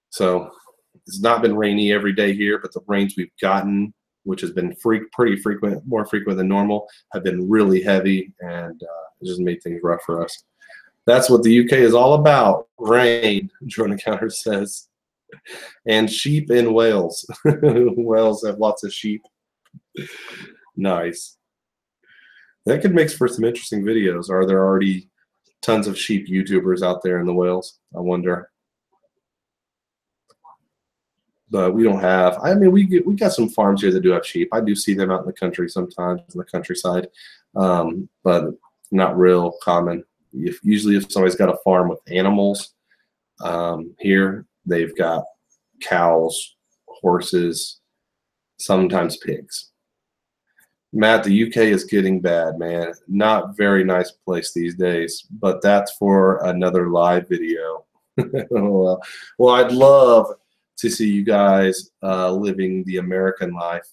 So it's not been rainy every day here, but the rains we've gotten, which has been pretty frequent, more frequent than normal, have been really heavy, and it just made things rough for us. That's what the UK is all about, rain, Drone Encounter says. And sheep in Wales. Wales have lots of sheep. Nice. That could make for some interesting videos. Are there already tons of sheep YouTubers out there in the Wales? I wonder. But we don't have. I mean, we got some farms here that do have sheep. I do see them out in the country sometimes, in the countryside, but not real common. Usually, if somebody's got a farm with animals, here they've got cows, horses, sometimes pigs. Matt, the UK is getting bad, man. Not very nice place these days, but that's for another live video. Well, I'd love to see you guys living the American life.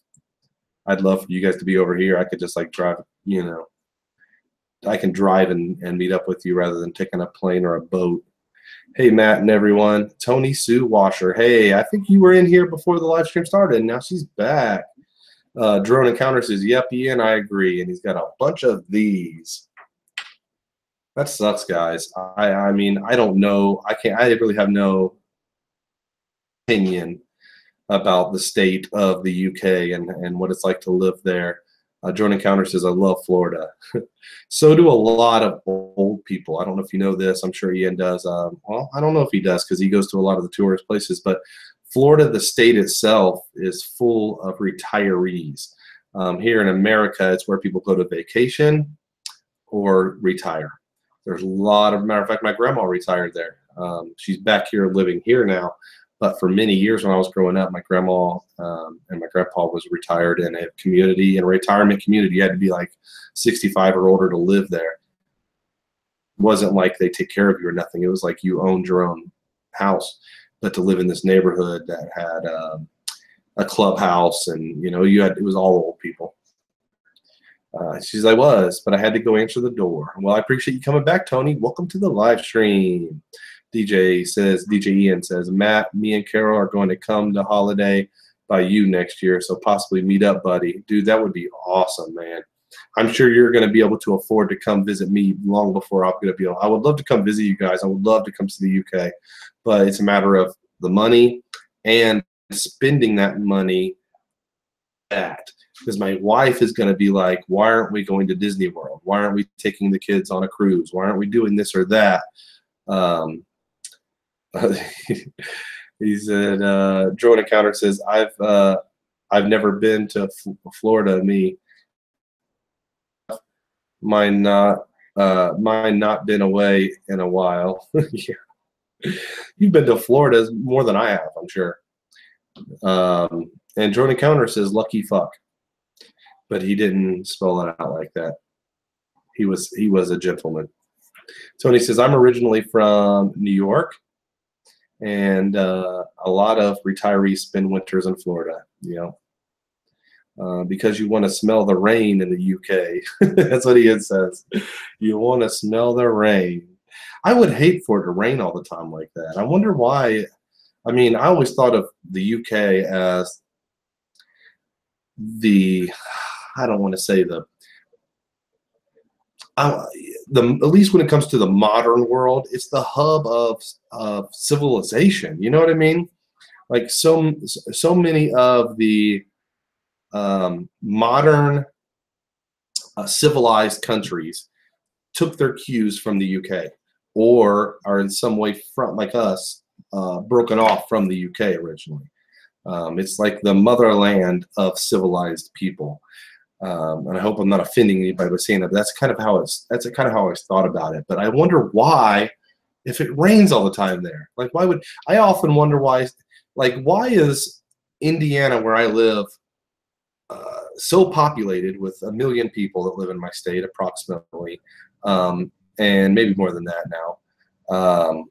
I'd love for you guys to be over here. I could just like drive, you know, I can drive and meet up with you rather than taking a plane or a boat. Hey, Matt and everyone. Tony Sue Washer. Hey, I think you were in here before the live stream started, and now she's back. Drone Encounter says, yep, Ian, I agree. And he's got a bunch of these. That sucks, guys. I mean, I don't know. I really have no opinion about the state of the UK and what it's like to live there. Drone Encounter says, I love Florida. So do a lot of old people. I don't know if you know this. I'm sure Ian does. Well, I don't know if he does because he goes to a lot of the tourist places. But Florida, the state itself, is full of retirees. Here in America, it's where people go to vacation or retire. There's a lot of, matter of fact, my grandma retired there. She's back here living here now. But for many years when I was growing up, my grandma and my grandpa was retired in a community, in a retirement community. You had to be like 65 or older to live there. It wasn't like they take care of you or nothing. It was like you owned your own house. But to live in this neighborhood that had a clubhouse and, you know, it was all old people. She's like, but I had to go answer the door. Well, I appreciate you coming back, Tony. Welcome to the live stream. DJ Ian says, Matt, me and Carol are going to come to holiday by you next year, so possibly meet up, buddy. Dude, that would be awesome, man. I'm sure you're going to be able to afford to come visit me long before I'm going to be able. I would love to come visit you guys. I would love to come to the UK, but it's a matter of the money and spending that money. Because my wife is going to be like, why aren't we going to Disney World? Why aren't we taking the kids on a cruise? Why aren't we doing this or that? He said, Drone Encounter says, I've never been to Florida. Me, mine not been away in a while. Yeah. You've been to Florida more than I have, I'm sure. And Drone Encounter says, lucky fuck, but he didn't spell it out like that. He was a gentleman. Tony says, I'm originally from New York, and a lot of retirees spend winters in Florida, you know, because you want to smell the rain in the UK. That's what Ian says. You want to smell the rain. I would hate for it to rain all the time like that. I wonder why. I mean, I always thought of the UK as I don't want to say at least when it comes to the modern world, it's the hub of civilization. You know what I mean? Like so many of the modern civilized countries took their cues from the UK, or are in some way from, like us, broken off from the UK originally. It's like the motherland of civilized people. And I hope I'm not offending anybody by saying that, but that's kind of how I always thought about it. But I wonder why, if it rains all the time there, like I often wonder why is Indiana, where I live, so populated with 1 million people that live in my state approximately, and maybe more than that now.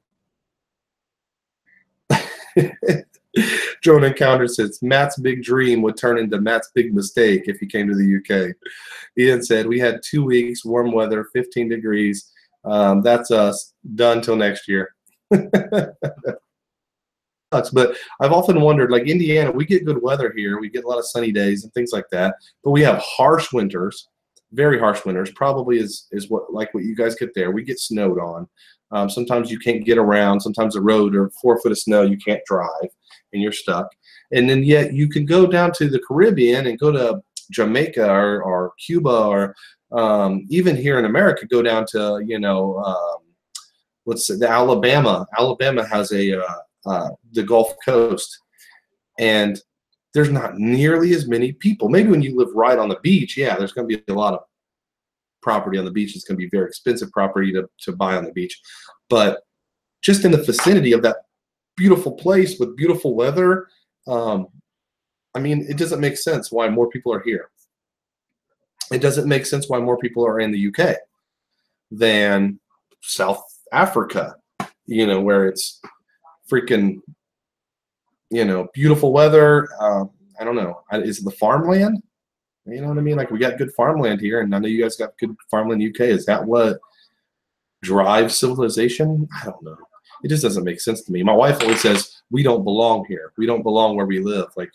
Drone Encounter says, Matt's big dream would turn into Matt's big mistake if he came to the UK. Ian said, we had 2 weeks, warm weather, 15 degrees. That's us. Done till next year. But I've often wondered, like Indiana, we get good weather here. We get a lot of sunny days and things like that. But we have harsh winters, very harsh winters. Probably is what you guys get there. We get snowed on. Sometimes you can't get around. Sometimes the road or 4 foot of snow, you can't drive and you're stuck. And then yet you can go down to the Caribbean and go to Jamaica or Cuba, or even here in America, go down to, the Alabama. Alabama has the Gulf Coast, and there's not nearly as many people. Maybe when you live right on the beach, yeah, there's going to be a lot of property on the beach. It's going to be very expensive property to buy on the beach. But just in the vicinity of that beautiful place with beautiful weather, I mean, it doesn't make sense why more people are here. It doesn't make sense why more people are in the UK than South Africa, where it's freaking you know, beautiful weather. I don't know. Is it the farmland? You know what I mean? Like we got good farmland here, and I know you guys got good farmland in the UK. Is that what drives civilization? I don't know. It just doesn't make sense to me. My wife always says we don't belong here. We don't belong where we live. Like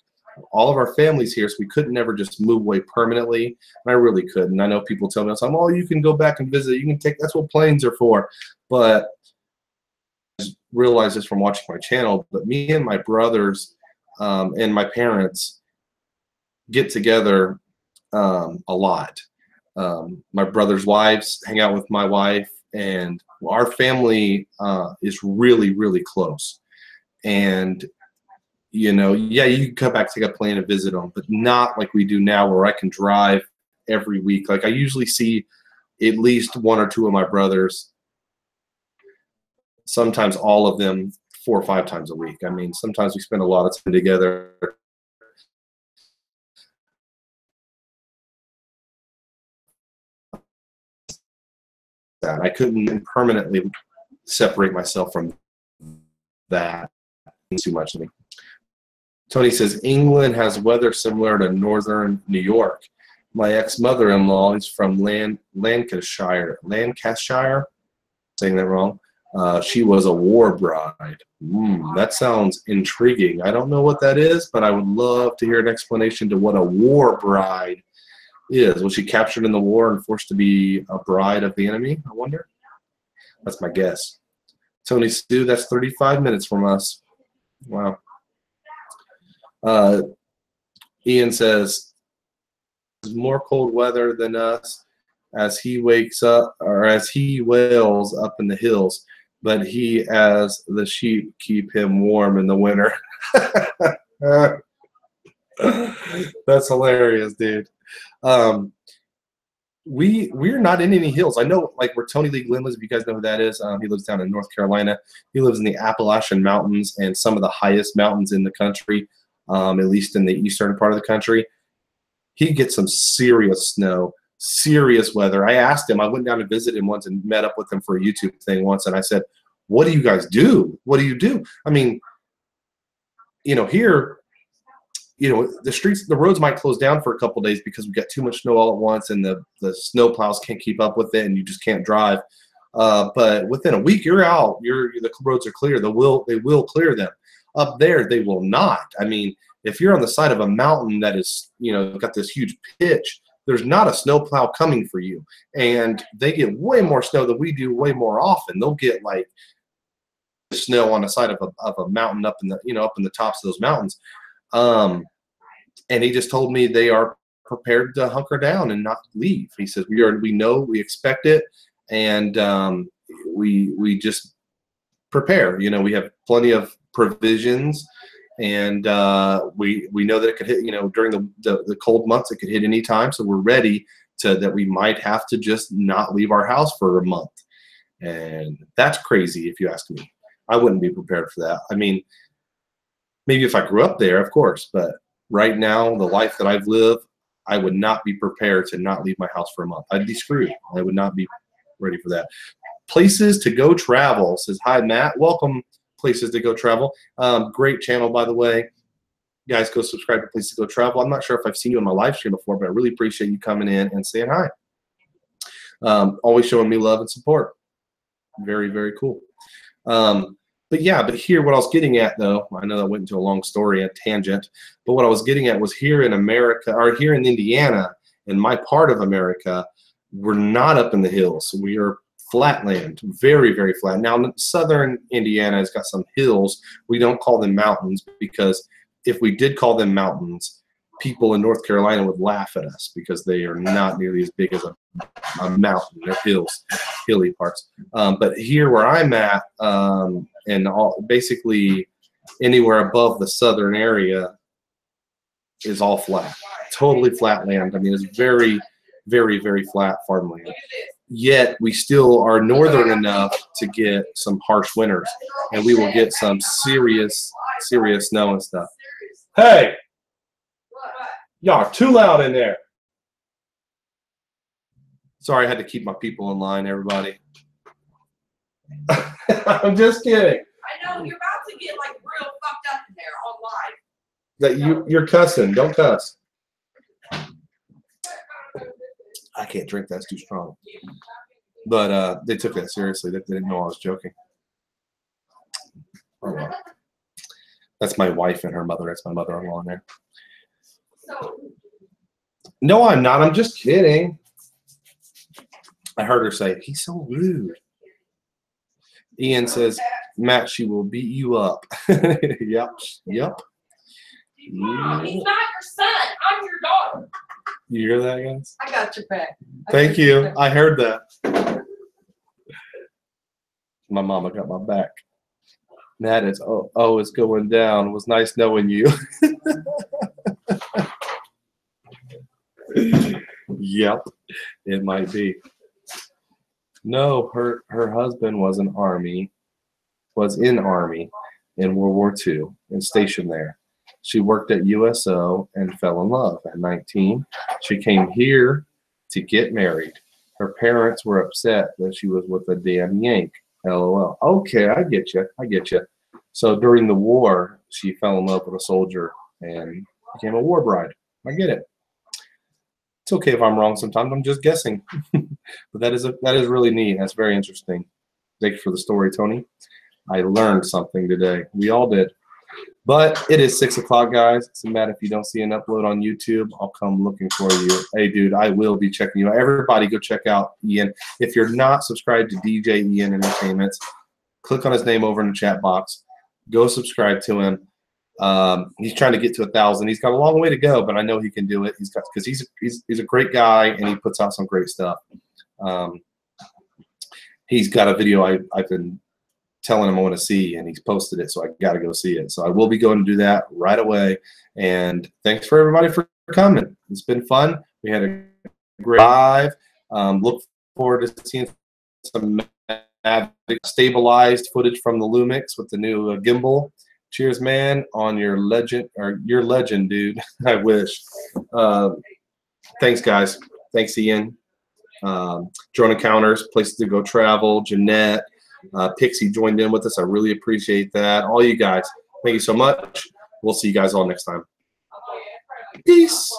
all of our families here, so we couldn't never just move away permanently. And I really couldn't. I know people tell me, "Oh, you can go back and visit. You can take. That's what planes are for." But I just realized this from watching my channel. But me and my brothers and my parents get together a lot. My brother's wives hang out with my wife, and our family is really, really close. And you know, yeah, you can come back, take a plane and visit them, but not like we do now, where I can drive every week. Like I usually see at least one or two of my brothers, sometimes all of them, 4 or 5 times a week. I mean, sometimes we spend a lot of time together. That I couldn't permanently separate myself from that. Too much to me. Tony says England has weather similar to northern New York. My ex-mother-in-law is from Lancashire. Saying that wrong. She was a war bride. That sounds intriguing. I don't know what that is, but I would love to hear an explanation to what a war bride is. Was she captured in the war and forced to be a bride of the enemy? I wonder. That's my guess. Tony Stu, that's 35 minutes from us. Wow. Ian says, more cold weather than us as he wakes up, or as he wails up in the hills, but he, as the sheep, keep him warm in the winter. That's hilarious, dude. We're not in any hills. I know, like where Tony Lee Glenn lives, if you guys know who that is, he lives down in North Carolina. He lives in the Appalachian Mountains and some of the highest mountains in the country, at least in the eastern part of the country. He gets some serious snow, serious weather. I asked him, I went down to visit him once and met up with him for a YouTube thing once, and I said, what do you guys do? What do you do? I mean, you know, here, you know, the roads might close down for a couple of days because we got too much snow all at once, and the snow plows can't keep up with it, and you just can't drive. But within a week, you're out. The roads are clear. They will clear them. Up there, they will not. I mean, if you're on the side of a mountain that is, you know, got this huge pitch, there's not a snow plow coming for you, and they get way more snow than we do, way more often. They'll get like snow on the side of a mountain up in the, you know, up in the tops of those mountains. And he just told me they are prepared to hunker down and not leave. He says we know, we expect it, and we just prepare. You know, we have plenty of provisions, and we know that it could hit. You know, during the cold months, it could hit any time. So we're ready that we might have to just not leave our house for a month, and that's crazy if you ask me. I wouldn't be prepared for that. I mean, maybe if I grew up there, of course, but right now, the life that I've lived, I would not be prepared to not leave my house for a month. I'd be screwed. I would not be ready for that. Places to go travel, says, hi, Matt. Welcome, Places to Go Travel. Great channel, by the way. You guys, go subscribe to Places to Go Travel. I'm not sure if I've seen you on my live stream before, but I really appreciate you coming in and saying hi. Always showing me love and support. Very, very cool. But here, what I was getting at, though, I know that went into a long story, a tangent, but what I was getting at was here in America, or here in Indiana, in my part of America, we're not up in the hills. We are flatland, very, very flat. Now, southern Indiana has got some hills. We don't call them mountains, because if we did call them mountains, people in North Carolina would laugh at us, because they are not nearly as big as a mountain. They're hills, hilly parts. But here where I'm at, and basically anywhere above the southern area is all flat, totally flat land. I mean, it's very, very, very flat farmland. Yet we still are northern enough to get some harsh winters, and we will get some serious, serious snow and stuff. Hey, y'all are too loud in there. Sorry, I had to keep my people in line, everybody. I'm just kidding. I know, you're about to get like real fucked up in there online. that you're cussing. Don't cuss. I can't drink. That's too strong. But they took that seriously. They didn't know I was joking. Oh well. That's my wife and her mother. That's my mother-in-law in there. No, I'm not. I'm just kidding. I heard her say, he's so rude. Ian says, Matt, she will beat you up. Yep. Mom, he's not your son. I'm your daughter. You hear that, guys? I got your back. Thank you. I heard that. My mama got my back. That is, oh, it's going down. It was nice knowing you. Yep, it might be. No, her husband was in Army in World War II and stationed there. She worked at USO and fell in love at 19. She came here to get married. Her parents were upset that she was with a damn Yank. LOL. Okay, I get you. So during the war, she fell in love with a soldier and became a war bride. I get it. It's okay if I'm wrong sometimes. I'm just guessing. But that is really neat. That's very interesting. Thank you for the story, Tony. I learned something today. We all did. But it is 6 o'clock, guys. So Matt, if you don't see an upload on YouTube, I'll come looking for you. Hey, dude, I will be checking you out. Everybody go check out Ian. If you're not subscribed to DJ Ian Entertainments, click on his name over in the chat box. Go subscribe to him. He's trying to get to 1,000. He's got a long way to go, but I know he can do it. Because he's a great guy and he puts out some great stuff. He's got a video I've been telling him I want to see, and he's posted it, so I got to go see it. So I will be going to do that right away. And thanks for everybody for coming. It's been fun. We had a great live. Look forward to seeing some stabilized footage from the Lumix with the new gimbal. Cheers, man, on your legend, dude. I wish. Thanks, guys. Thanks, Ian. Drone Encounters, places to go travel. Jeanette, Pixie joined in with us. I really appreciate that. All you guys, thank you so much. We'll see you guys all next time. Peace.